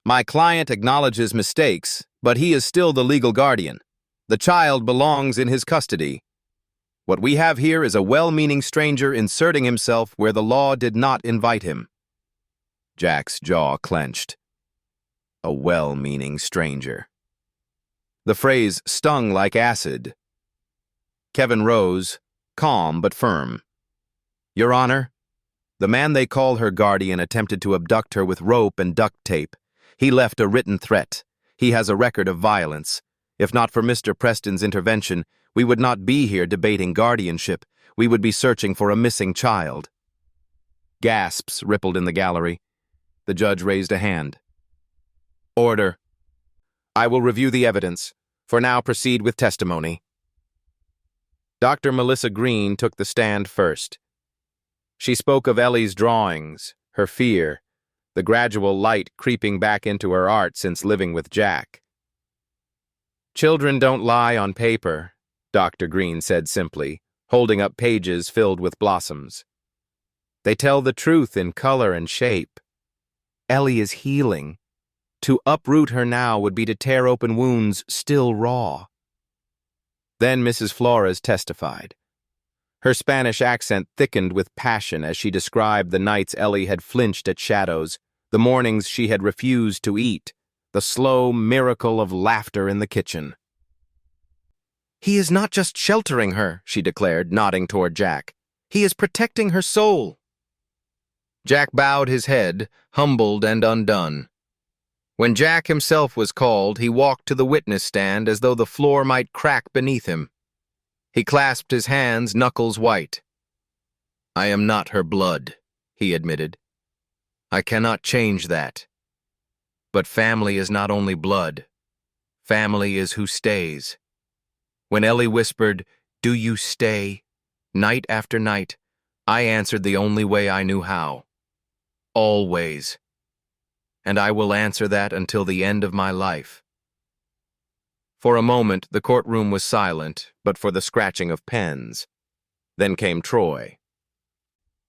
my client acknowledges mistakes, but he is still the legal guardian. The child belongs in his custody. What we have here is a well-meaning stranger inserting himself where the law did not invite him. Jack's jaw clenched. A well-meaning stranger. The phrase stung like acid. Kevin rose, calm but firm. Your Honor, the man they call her guardian attempted to abduct her with rope and duct tape. He left a written threat. He has a record of violence. If not for Mr. Preston's intervention, we would not be here debating guardianship. We would be searching for a missing child. Gasps rippled in the gallery. The judge raised a hand. Order. I will review the evidence. For now, proceed with testimony. Dr. Melissa Green took the stand first. She spoke of Ellie's drawings, her fear, the gradual light creeping back into her art since living with Jack. Children don't lie on paper, Dr. Green said simply, holding up pages filled with blossoms. They tell the truth in color and shape. Ellie is healing. To uproot her now would be to tear open wounds still raw. Then Mrs. Flores testified. Her Spanish accent thickened with passion as she described the nights Ellie had flinched at shadows, the mornings she had refused to eat, the slow miracle of laughter in the kitchen. He is not just sheltering her, she declared, nodding toward Jack. He is protecting her soul. Jack bowed his head, humbled and undone. When Jack himself was called, he walked to the witness stand as though the floor might crack beneath him. He clasped his hands, knuckles white. I am not her blood, he admitted. I cannot change that. But family is not only blood. Family is who stays. When Ellie whispered, Do you stay? Night after night, I answered the only way I knew how. Always. And I will answer that until the end of my life. For a moment, the courtroom was silent, but for the scratching of pens. Then came Troy.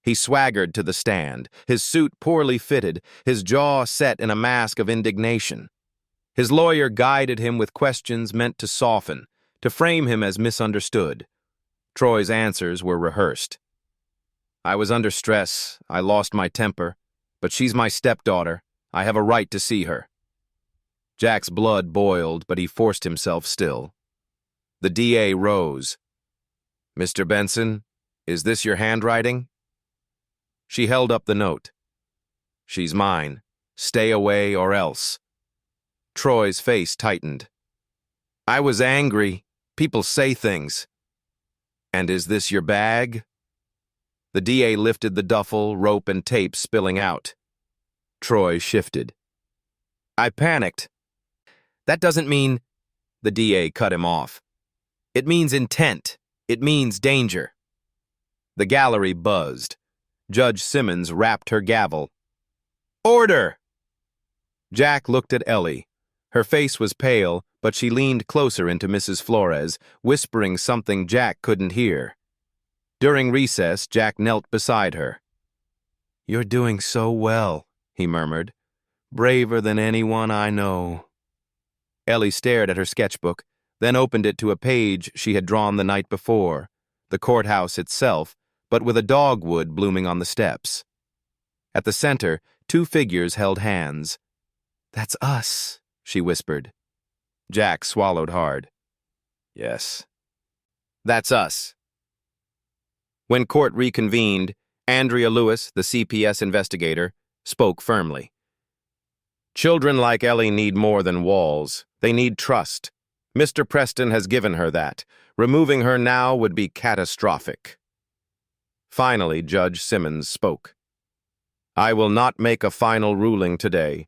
He swaggered to the stand, his suit poorly fitted, his jaw set in a mask of indignation. His lawyer guided him with questions meant to soften, to frame him as misunderstood. Troy's answers were rehearsed. I was under stress, I lost my temper, but she's my stepdaughter. I have a right to see her. Jack's blood boiled, but he forced himself still. The DA rose. Mr. Benson, is this your handwriting? She held up the note. She's mine. Stay away or else. Troy's face tightened. I was angry. People say things. And is this your bag? The DA lifted the duffel, rope and tape spilling out. Troy shifted. I panicked. That doesn't mean... The DA cut him off. It means intent. It means danger. The gallery buzzed. Judge Simmons rapped her gavel. Order! Jack looked at Ellie. Her face was pale, but she leaned closer into Mrs. Flores, whispering something Jack couldn't hear. During recess, Jack knelt beside her. You're doing so well, he murmured. Braver than anyone I know. Ellie stared at her sketchbook, then opened it to a page she had drawn the night before, the courthouse itself, but with a dogwood blooming on the steps. At the center, two figures held hands. That's us, she whispered. Jack swallowed hard. Yes. That's us. When court reconvened, Andrea Lewis, the CPS investigator, spoke firmly. Children like Ellie need more than walls. They need trust. Mr. Preston has given her that. Removing her now would be catastrophic. Finally, Judge Simmons spoke. I will not make a final ruling today,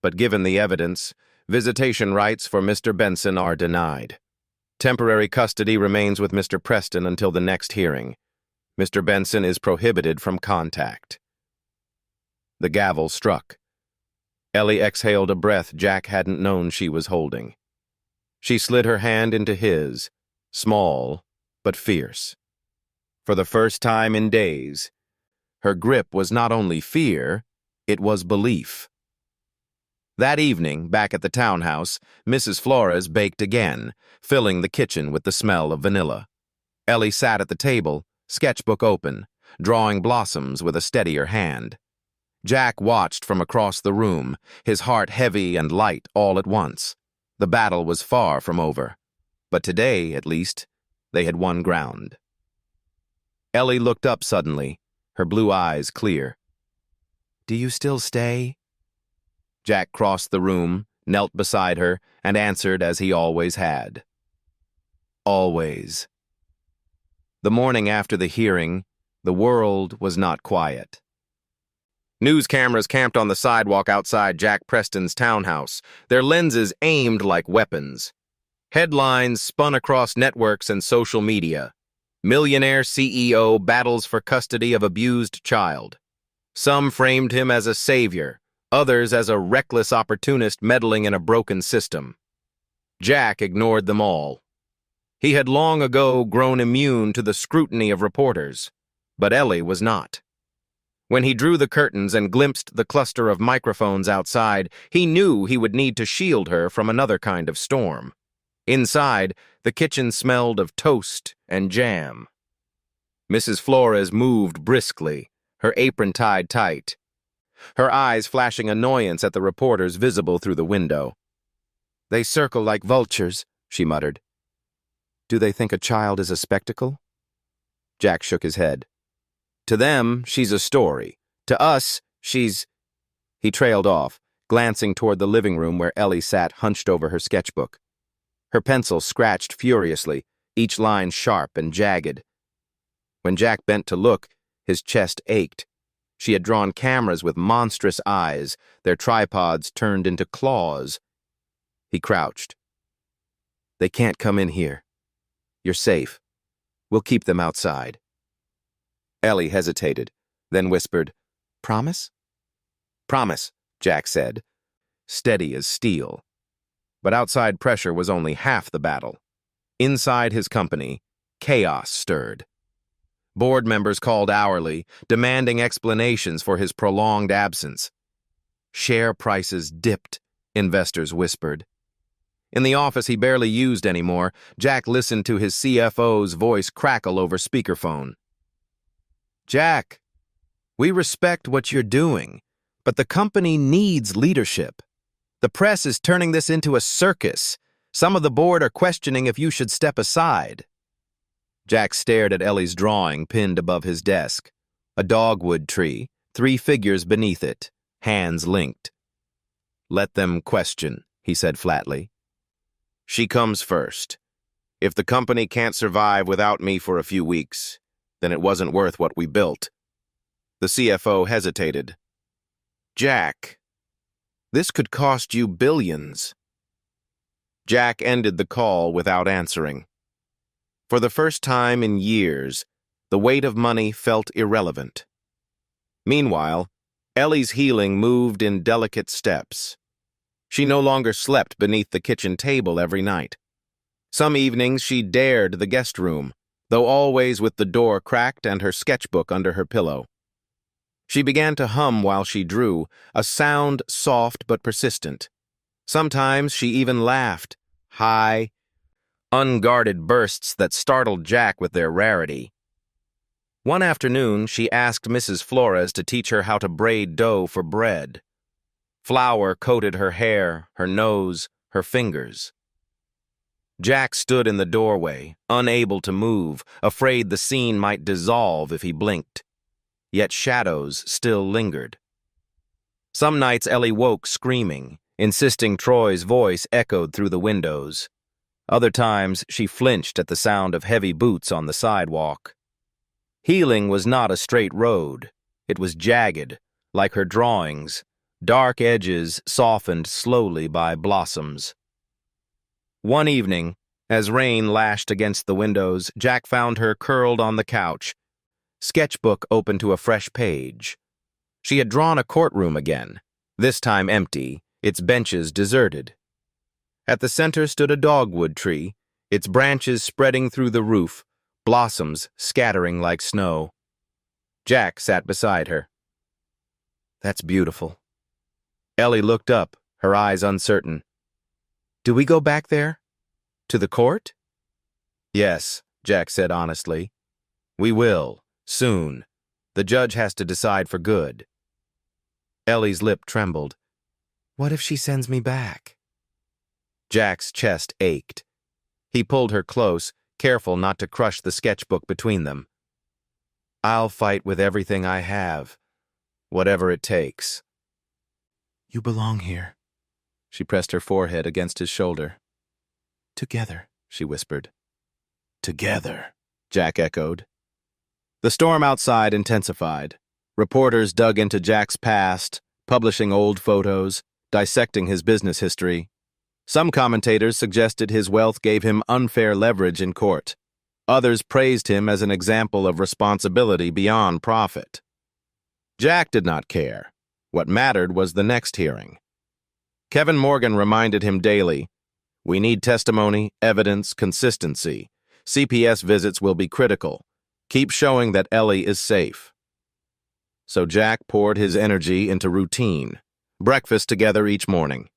but given the evidence, visitation rights for Mr. Benson are denied. Temporary custody remains with Mr. Preston until the next hearing. Mr. Benson is prohibited from contact. The gavel struck. Ellie exhaled a breath Jack hadn't known she was holding. She slid her hand into his, small but fierce. For the first time in days, her grip was not only fear, it was belief. That evening, back at the townhouse, Mrs. Flores baked again, filling the kitchen with the smell of vanilla. Ellie sat at the table, sketchbook open, drawing blossoms with a steadier hand. Jack watched from across the room, his heart heavy and light all at once. The battle was far from over. But today, at least, they had won ground. Ellie looked up suddenly, her blue eyes clear. Do you still stay? Jack crossed the room, knelt beside her, and answered as he always had. Always. The morning after the hearing, the world was not quiet. News cameras camped on the sidewalk outside Jack Preston's townhouse, their lenses aimed like weapons. Headlines spun across networks and social media. Millionaire CEO battles for custody of abused child. Some framed him as a savior, others as a reckless opportunist meddling in a broken system. Jack ignored them all. He had long ago grown immune to the scrutiny of reporters, but Ellie was not. When he drew the curtains and glimpsed the cluster of microphones outside, he knew he would need to shield her from another kind of storm. Inside, the kitchen smelled of toast and jam. Mrs. Flores moved briskly, her apron tied tight, her eyes flashing annoyance at the reporters visible through the window. They circle like vultures, she muttered. Do they think a child is a spectacle? Jack shook his head. To them, she's a story. To us, she's... He trailed off, glancing toward the living room where Ellie sat hunched over her sketchbook. Her pencil scratched furiously, each line sharp and jagged. When Jack bent to look, his chest ached. She had drawn cameras with monstrous eyes, their tripods turned into claws. He crouched. They can't come in here. You're safe. We'll keep them outside. Ellie hesitated, then whispered, "Promise?" "Promise," Jack said, steady as steel. But outside pressure was only half the battle. Inside his company, chaos stirred. Board members called hourly, demanding explanations for his prolonged absence. Share prices dipped, investors whispered. In the office he barely used anymore, Jack listened to his CFO's voice crackle over speakerphone. "Jack, we respect what you're doing, but the company needs leadership. The press is turning this into a circus. Some of the board are questioning if you should step aside." Jack stared at Ellie's drawing pinned above his desk. A dogwood tree, 3 figures beneath it, hands linked. "Let them question," he said flatly. "She comes first. If the company can't survive without me for a few weeks, then it wasn't worth what we built." The CFO hesitated. "Jack, this could cost you billions." Jack ended the call without answering. For the first time in years, the weight of money felt irrelevant. Meanwhile, Ellie's healing moved in delicate steps. She no longer slept beneath the kitchen table every night. Some evenings she dared the guest room, though always with the door cracked and her sketchbook under her pillow. She began to hum while she drew, a sound soft but persistent. Sometimes she even laughed, high, unguarded bursts that startled Jack with their rarity. One afternoon, she asked Mrs. Flores to teach her how to braid dough for bread. Flour coated her hair, her nose, her fingers. Jack stood in the doorway, unable to move, afraid the scene might dissolve if he blinked. Yet shadows still lingered. Some nights Ellie woke screaming, insisting Troy's voice echoed through the windows. Other times she flinched at the sound of heavy boots on the sidewalk. Healing was not a straight road. It was jagged, like her drawings, dark edges softened slowly by blossoms. One evening, as rain lashed against the windows, Jack found her curled on the couch, sketchbook open to a fresh page. She had drawn a courtroom again, this time empty, its benches deserted. At the center stood a dogwood tree, its branches spreading through the roof, blossoms scattering like snow. Jack sat beside her. "That's beautiful." Ellie looked up, her eyes uncertain. "Do we go back there? To the court?" "Yes," Jack said honestly. "We will, soon. The judge has to decide for good." Ellie's lip trembled. "What if she sends me back?" Jack's chest ached. He pulled her close, careful not to crush the sketchbook between them. "I'll fight with everything I have, whatever it takes." "You belong here." She pressed her forehead against his shoulder. "Together," she whispered. "Together," Jack echoed. The storm outside intensified. Reporters dug into Jack's past, publishing old photos, dissecting his business history. Some commentators suggested his wealth gave him unfair leverage in court. Others praised him as an example of responsibility beyond profit. Jack did not care. What mattered was the next hearing. Kevin Morgan reminded him daily, "We need testimony, evidence, consistency. CPS visits will be critical. Keep showing that Ellie is safe." So Jack poured his energy into routine. Breakfast together each morning.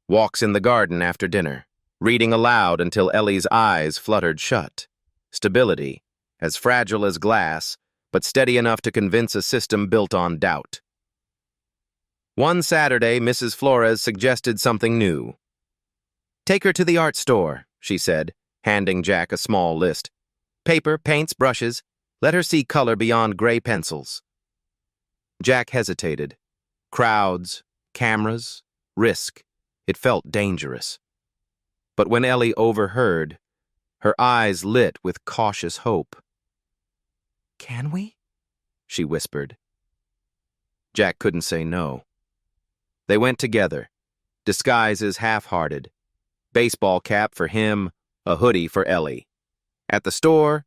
Walks in the garden after dinner, reading aloud until Ellie's eyes fluttered shut. Stability, as fragile as glass, but steady enough to convince a system built on doubt. One Saturday, Mrs. Flores suggested something new. "Take her to the art store," she said, handing Jack a small list. "Paper, paints, brushes. Let her see color beyond gray pencils." Jack hesitated. Crowds, cameras, risk. It felt dangerous. But when Ellie overheard, her eyes lit with cautious hope. "Can we?" she whispered. Jack couldn't say no. They went together, disguises half-hearted. Baseball cap for him, a hoodie for Ellie. At the store,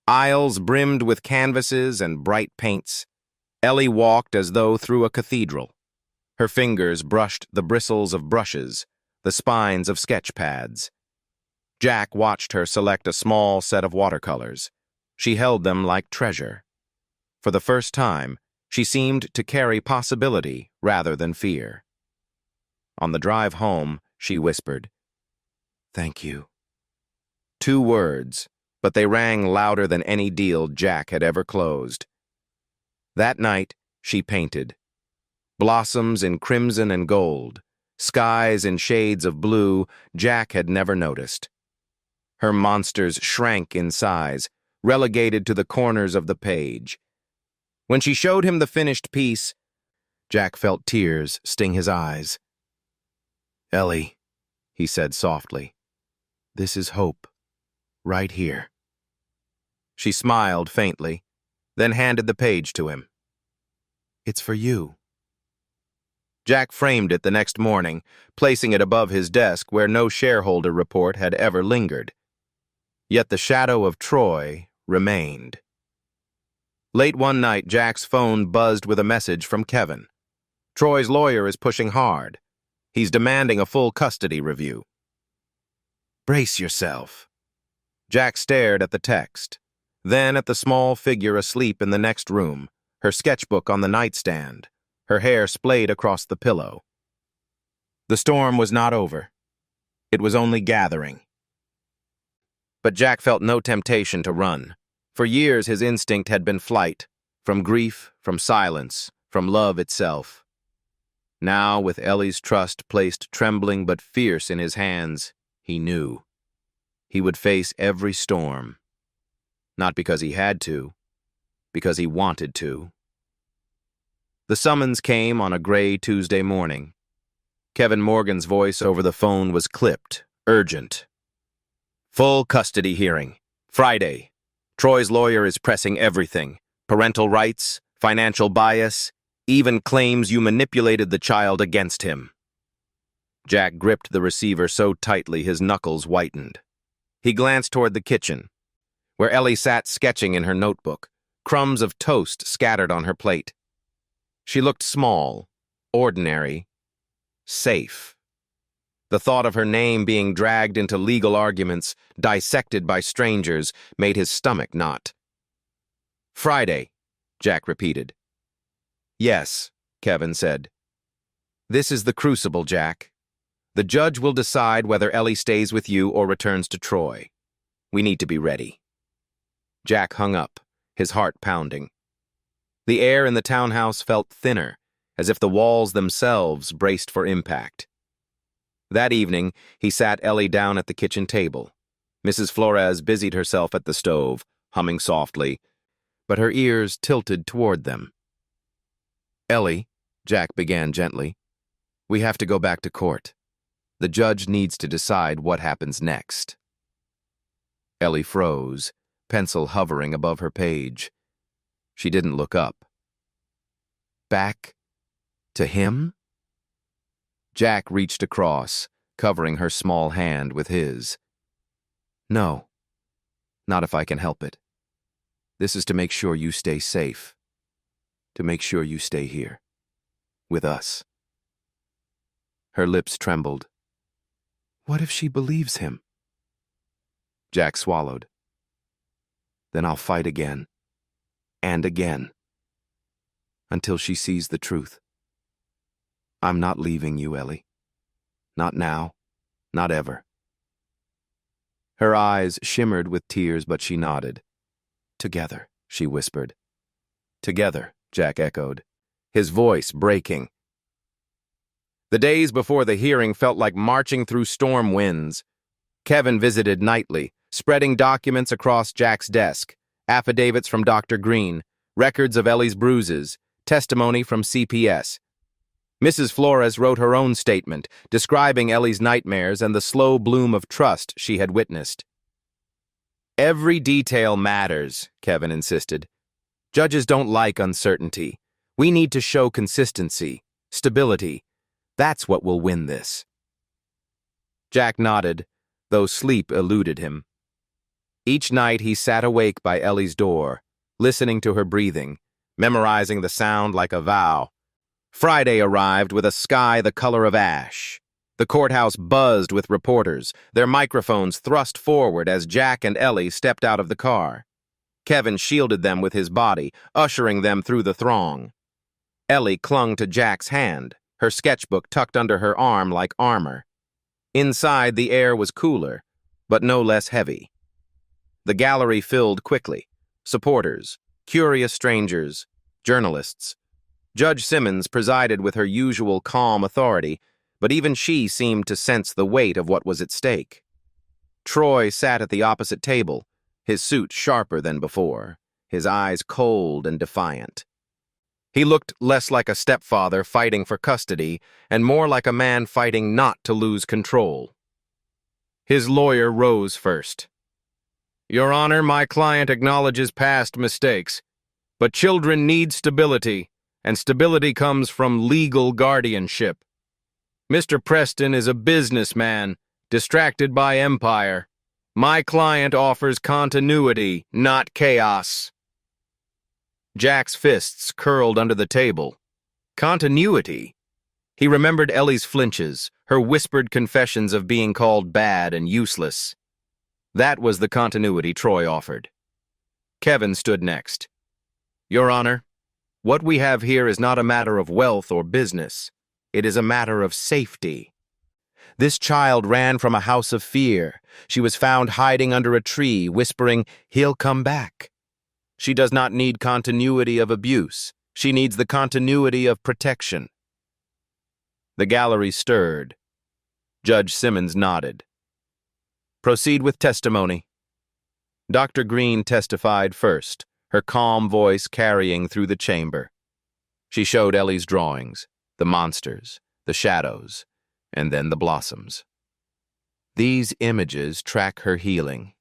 Aisles brimmed with canvases and bright paints. Ellie walked as though through a cathedral. Her fingers brushed the bristles of brushes, the spines of sketch pads. Jack watched her select a small set of watercolors. She held them like treasure. For the first time, she seemed to carry possibility rather than fear. On the drive home, she whispered, "Thank you." 2 words, but they rang louder than any deal Jack had ever closed. That night, she painted. Blossoms in crimson and gold, skies in shades of blue Jack had never noticed. Her monsters shrank in size, relegated to the corners of the page. When she showed him the finished piece, Jack felt tears sting his eyes. "Ellie," he said softly, "this is hope, right here." She smiled faintly, then handed the page to him. "It's for you." Jack framed it the next morning, placing it above his desk where no shareholder report had ever lingered. Yet the shadow of Troy remained. Late one night, Jack's phone buzzed with a message from Kevin. Troy's lawyer is pushing hard. He's demanding a full custody review. "Brace yourself." Jack stared at the text, then at the small figure asleep in the next room, her sketchbook on the nightstand, her hair splayed across the pillow. The storm was not over. It was only gathering. But Jack felt no temptation to run. For years his instinct had been flight, from grief, from silence, from love itself. Now, with Ellie's trust placed trembling but fierce in his hands, he knew. He would face every storm. Not because he had to, because he wanted to. The summons came on a gray Tuesday morning. Kevin Morgan's voice over the phone was clipped, urgent. "Full custody hearing. Friday. Troy's lawyer is pressing everything. Parental rights, financial bias, even claims you manipulated the child against him." Jack gripped the receiver so tightly his knuckles whitened. He glanced toward the kitchen, where Ellie sat sketching in her notebook, crumbs of toast scattered on her plate. She looked small, ordinary, safe. The thought of her name being dragged into legal arguments, dissected by strangers, made his stomach knot. "Friday," Jack repeated. "Yes," Kevin said. "This is the crucible, Jack. The judge will decide whether Ellie stays with you or returns to Troy. We need to be ready." Jack hung up, his heart pounding. The air in the townhouse felt thinner, as if the walls themselves braced for impact. That evening, he sat Ellie down at the kitchen table. Mrs. Flores busied herself at the stove, humming softly, but her ears tilted toward them. "Ellie," Jack began gently, "we have to go back to court. The judge needs to decide what happens next." Ellie froze, pencil hovering above her page. She didn't look up. "Back to him?" Jack reached across, covering her small hand with his. "No, not if I can help it. This is to make sure you stay safe. To make sure you stay here. With us." Her lips trembled. "What if she believes him?" Jack swallowed. "Then I'll fight again. And again. Until she sees the truth. I'm not leaving you, Ellie. Not now. Not ever." Her eyes shimmered with tears, but she nodded. "Together," she whispered. "Together," Jack echoed, his voice breaking. The days before the hearing felt like marching through storm winds. Kevin visited nightly, spreading documents across Jack's desk, affidavits from Dr. Green, records of Ellie's bruises, testimony from CPS. Mrs. Flores wrote her own statement, describing Ellie's nightmares and the slow bloom of trust she had witnessed. "Every detail matters," Kevin insisted. "Judges don't like uncertainty. We need to show consistency, stability. That's what will win this." Jack nodded, though sleep eluded him. Each night he sat awake by Ellie's door, listening to her breathing, memorizing the sound like a vow. Friday arrived with a sky the color of ash. The courthouse buzzed with reporters, their microphones thrust forward as Jack and Ellie stepped out of the car. Kevin shielded them with his body, ushering them through the throng. Ellie clung to Jack's hand, her sketchbook tucked under her arm like armor. Inside, the air was cooler, but no less heavy. The gallery filled quickly. Supporters, curious strangers, journalists. Judge Simmons presided with her usual calm authority, but even she seemed to sense the weight of what was at stake. Troy sat at the opposite table, his suit sharper than before, his eyes cold and defiant. He looked less like a stepfather fighting for custody and more like a man fighting not to lose control. His lawyer rose first. "Your Honor, my client acknowledges past mistakes, but children need stability, and stability comes from legal guardianship. Mr. Preston is a businessman, distracted by empire. My client offers continuity, not chaos." Jack's fists curled under the table. Continuity? He remembered Ellie's flinches, her whispered confessions of being called bad and useless. That was the continuity Troy offered. Kevin stood next. "Your Honor, what we have here is not a matter of wealth or business. It is a matter of safety. This child ran from a house of fear. She was found hiding under a tree, whispering, 'He'll come back.' She does not need continuity of abuse. She needs the continuity of protection." The gallery stirred. Judge Simmons nodded. "Proceed with testimony." Dr. Green testified first, her calm voice carrying through the chamber. She showed Ellie's drawings, the monsters, the shadows, and then the blossoms. These images track her healing.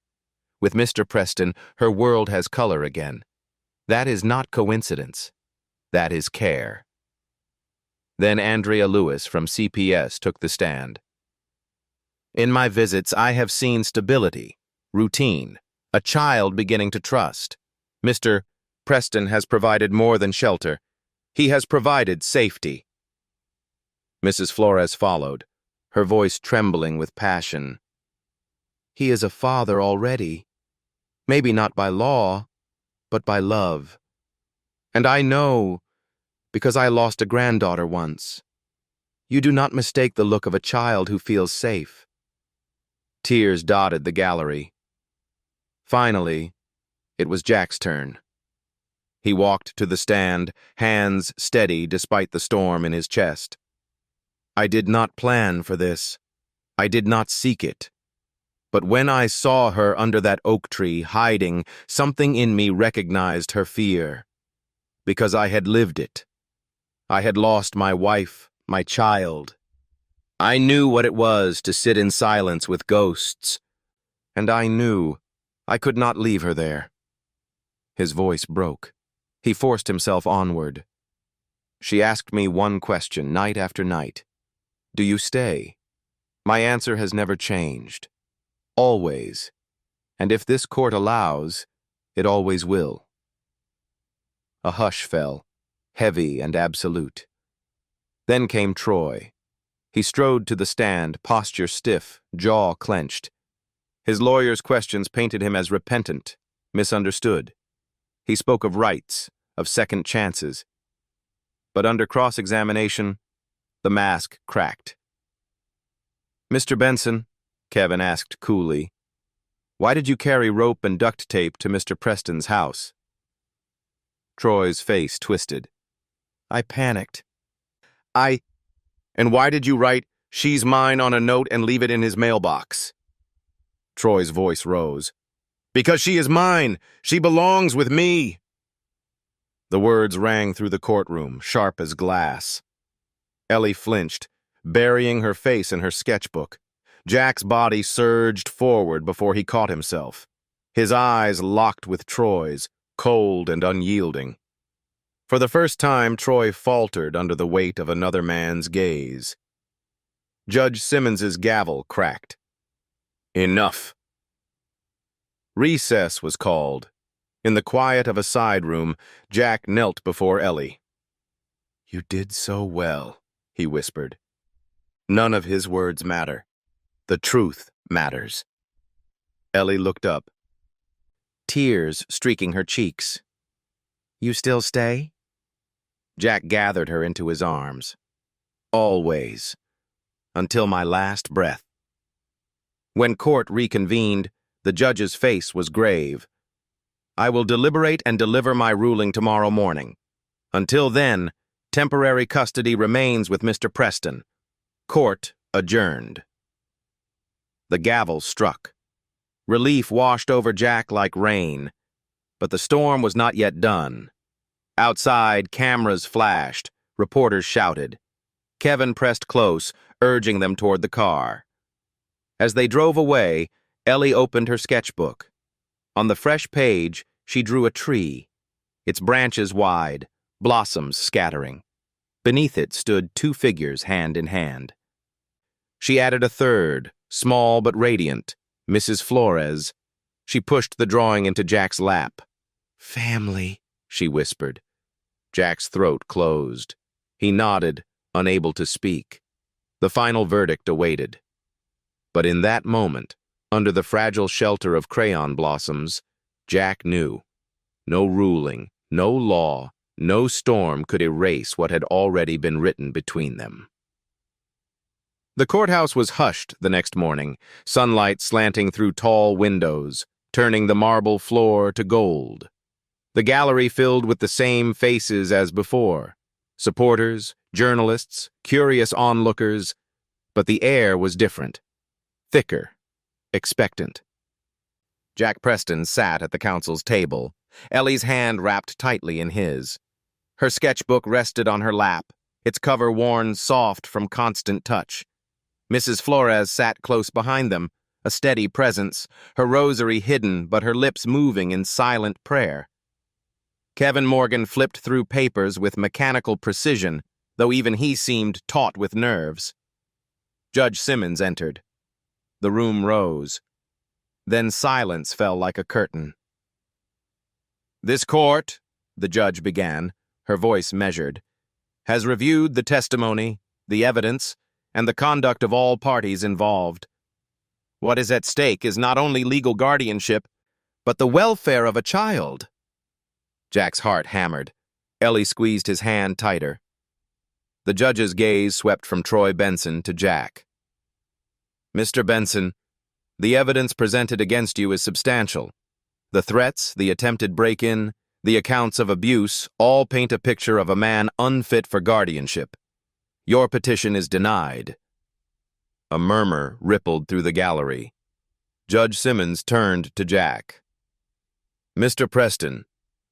With Mr. Preston, her world has color again. That is not coincidence. That is care. Then Andrea Lewis from CPS took the stand. "In my visits, I have seen stability, routine, a child beginning to trust. Mr. Preston has provided more than shelter. He has provided safety." Mrs. Flores followed, her voice trembling with passion. "He is a father already. Maybe not by law, but by love. And I know, because I lost a granddaughter once. You do not mistake the look of a child who feels safe." Tears dotted the gallery. Finally, it was Jack's turn. He walked to the stand, hands steady despite the storm in his chest. "I did not plan for this. I did not seek it. But when I saw her under that oak tree, hiding, something in me recognized her fear. Because I had lived it. I had lost my wife, my child. I knew what it was to sit in silence with ghosts. And I knew I could not leave her there." His voice broke. He forced himself onward. "She asked me one question, night after night. Do you stay? My answer has never changed. Always. And if this court allows, it always will." A hush fell, heavy and absolute. Then came Troy. He strode to the stand, posture stiff, jaw clenched. His lawyer's questions painted him as repentant, misunderstood. He spoke of rights, of second chances. But under cross-examination, the mask cracked. "Mr. Benson," Kevin asked coolly, "why did you carry rope and duct tape to Mr. Preston's house?" Troy's face twisted. "I panicked. And why did you write, 'She's mine' on a note and leave it in his mailbox?" Troy's voice rose. "Because she is mine. She belongs with me." The words rang through the courtroom, sharp as glass. Ellie flinched, burying her face in her sketchbook. Jack's body surged forward before he caught himself. His eyes locked with Troy's, cold and unyielding. For the first time, Troy faltered under the weight of another man's gaze. Judge Simmons's gavel cracked. "Enough." Recess was called. In the quiet of a side room, Jack knelt before Ellie. "You did so well," he whispered. None of his words matter. The truth matters. Ellie looked up, tears streaking her cheeks. "You still stay?" Jack gathered her into his arms. "Always. Until my last breath." When court reconvened, the judge's face was grave. "I will deliberate and deliver my ruling tomorrow morning. Until then, temporary custody remains with Mr. Preston. Court adjourned." The gavel struck. Relief washed over Jack like rain. But the storm was not yet done. Outside, cameras flashed. Reporters shouted. Kevin pressed close, urging them toward the car. As they drove away, Ellie opened her sketchbook. On the fresh page, she drew a tree, its branches wide, blossoms scattering. Beneath it stood two figures hand in hand. She added a third, small but radiant, Mrs. Flores. She pushed the drawing into Jack's lap. "Family," she whispered. Jack's throat closed. He nodded, unable to speak. The final verdict awaited. But in that moment, under the fragile shelter of crayon blossoms, Jack knew. No ruling, no law, no storm could erase what had already been written between them. The courthouse was hushed the next morning, sunlight slanting through tall windows, turning the marble floor to gold. The gallery filled with the same faces as before, supporters, journalists, curious onlookers, but the air was different, thicker, expectant. Jack Preston sat at the counsel's table, Ellie's hand wrapped tightly in his. Her sketchbook rested on her lap, its cover worn soft from constant touch. Mrs. Flores sat close behind them, a steady presence, her rosary hidden but her lips moving in silent prayer. Kevin Morgan flipped through papers with mechanical precision, though even he seemed taut with nerves. Judge Simmons entered. The room rose. Then silence fell like a curtain. "This court," the judge began, her voice measured, "has reviewed the testimony, the evidence, and the conduct of all parties involved. What is at stake is not only legal guardianship, but the welfare of a child." Jack's heart hammered. Ellie squeezed his hand tighter. The judge's gaze swept from Troy Benson to Jack. "Mr. Benson, the evidence presented against you is substantial. The threats, the attempted break-in, the accounts of abuse all paint a picture of a man unfit for guardianship. Your petition is denied." A murmur rippled through the gallery. Judge Simmons turned to Jack. "Mr. Preston,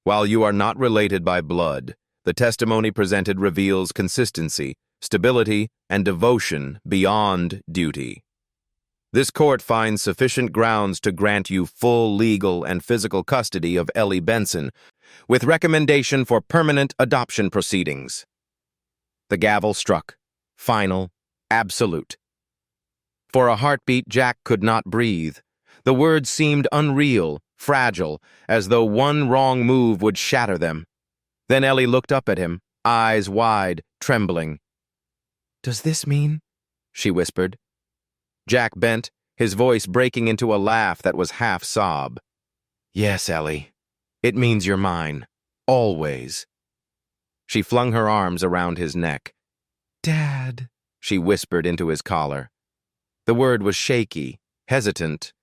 while you are not related by blood, the testimony presented reveals consistency, stability, and devotion beyond duty. This court finds sufficient grounds to grant you full legal and physical custody of Ellie Benson, with recommendation for permanent adoption proceedings." The gavel struck. Final, absolute. For a heartbeat, Jack could not breathe. The words seemed unreal, fragile, as though one wrong move would shatter them. Then Ellie looked up at him, eyes wide, trembling. "Does this mean?" she whispered. Jack bent, his voice breaking into a laugh that was half sob. "Yes, Ellie. It means you're mine. Always." She flung her arms around his neck. "Dad," she whispered into his collar. The word was shaky, hesitant,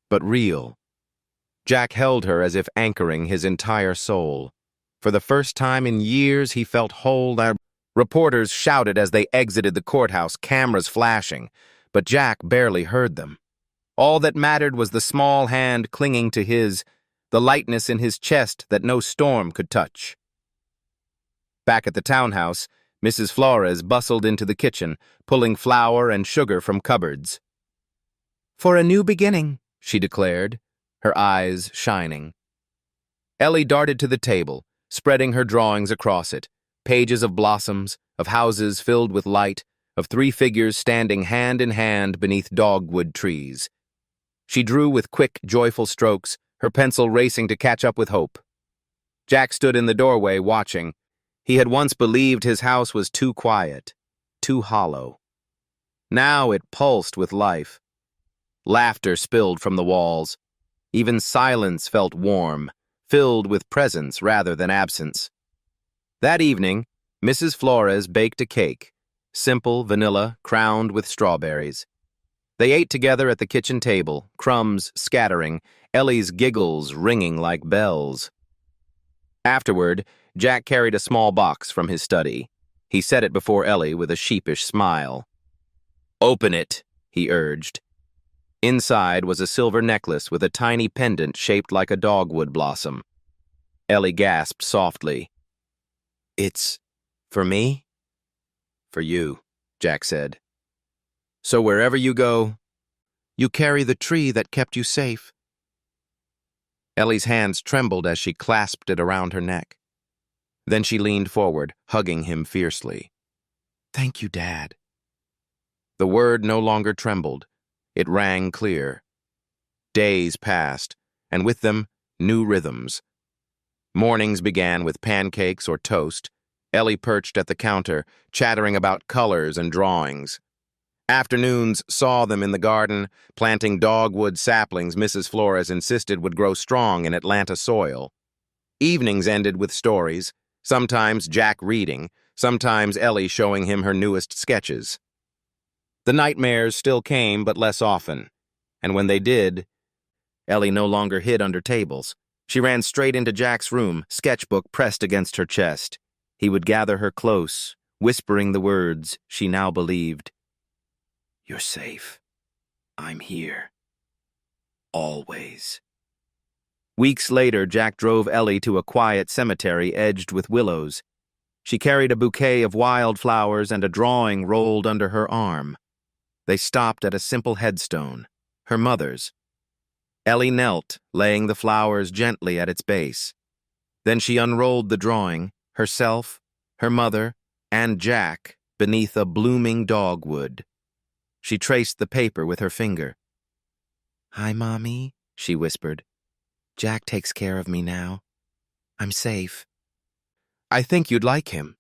but real. Jack held her as if anchoring his entire soul. For the first time in years, he felt whole. Reporters shouted as they exited the courthouse, cameras flashing, but Jack barely heard them. All that mattered was the small hand clinging to his, the lightness in his chest that no storm could touch. Back at the townhouse, Mrs. Flores bustled into the kitchen, pulling flour and sugar from cupboards. "For a new beginning," she declared, her eyes shining. Ellie darted to the table, spreading her drawings across it, pages of blossoms, of houses filled with light, of three figures standing hand in hand beneath dogwood trees. She drew with quick, joyful strokes, her pencil racing to catch up with hope. Jack stood in the doorway, watching. He had once believed his house was too quiet, too hollow. Now it pulsed with life. Laughter spilled from the walls. Even silence felt warm, filled with presence rather than absence. That evening, Mrs. Flores baked a cake, simple vanilla, crowned with strawberries. They ate together at the kitchen table, crumbs scattering, Ellie's giggles ringing like bells. Afterward, Jack carried a small box from his study. He set it before Ellie with a sheepish smile. "Open it," he urged. Inside was a silver necklace with a tiny pendant shaped like a dogwood blossom. Ellie gasped softly. "It's for me?" "For you," Jack said. "So wherever you go, you carry the tree that kept you safe." Ellie's hands trembled as she clasped it around her neck. Then she leaned forward, hugging him fiercely. "Thank you, Dad." The word no longer trembled. It rang clear. Days passed, and with them, new rhythms. Mornings began with pancakes or toast. Ellie perched at the counter, chattering about colors and drawings. Afternoons saw them in the garden, planting dogwood saplings Mrs. Flores insisted would grow strong in Atlanta soil. Evenings ended with stories, sometimes Jack reading, sometimes Ellie showing him her newest sketches. The nightmares still came, but less often. And when they did, Ellie no longer hid under tables. She ran straight into Jack's room, sketchbook pressed against her chest. He would gather her close, whispering the words she now believed. "You're safe. I'm here. Always." Weeks later, Jack drove Ellie to a quiet cemetery edged with willows. She carried a bouquet of wildflowers and a drawing rolled under her arm. They stopped at a simple headstone, her mother's. Ellie knelt, laying the flowers gently at its base. Then she unrolled the drawing, herself, her mother, and Jack, beneath a blooming dogwood. She traced the paper with her finger. "Hi, Mommy," she whispered. "Jack takes care of me now. I'm safe." "I think you'd like him."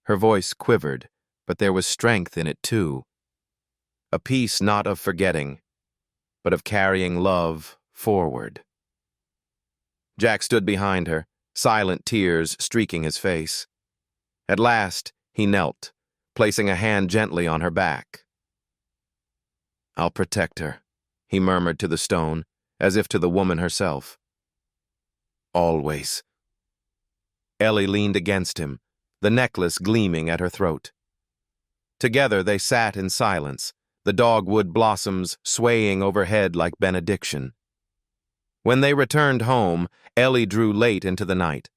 Her voice quivered, but there was strength in it too. A peace not of forgetting, but of carrying love forward. Jack stood behind her, silent tears streaking his face. At last, he knelt, placing a hand gently on her back. "I'll protect her," he murmured to the stone, as if to the woman herself. "Always." Ellie leaned against him, the necklace gleaming at her throat. Together they sat in silence, the dogwood blossoms swaying overhead like benediction. When they returned home, Ellie drew late into the night.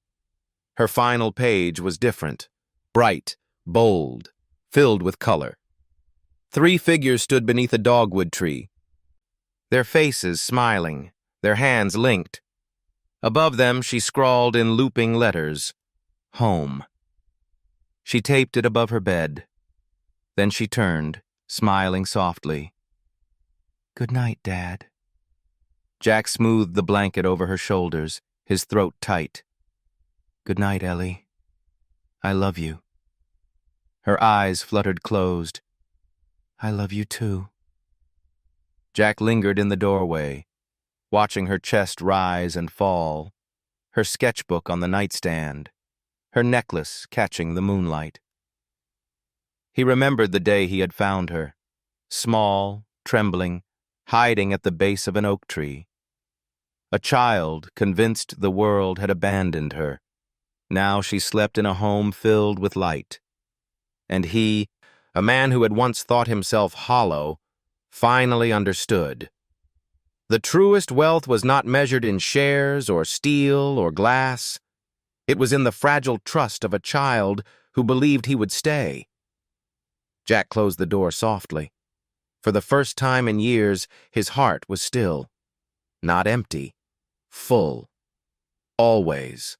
Her final page was different, bright, bold, filled with color. 3 figures stood beneath a dogwood tree, their faces smiling, their hands linked. Above them she scrawled in looping letters, "Home." She taped it above her bed. Then she turned, smiling softly. "Good night, Dad." Jack smoothed the blanket over her shoulders, his throat tight. "Good night, Ellie. I love you." Her eyes fluttered closed. "I love you too." Jack lingered in the doorway, watching her chest rise and fall, her sketchbook on the nightstand, her necklace catching the moonlight. He remembered the day he had found her, small, trembling, hiding at the base of an oak tree. A child convinced the world had abandoned her. Now she slept in a home filled with light. And he, a man who had once thought himself hollow, finally understood. The truest wealth was not measured in shares or steel or glass. It was in the fragile trust of a child who believed he would stay. Jack closed the door softly. For the first time in years, his heart was still. Not empty. Full. Always.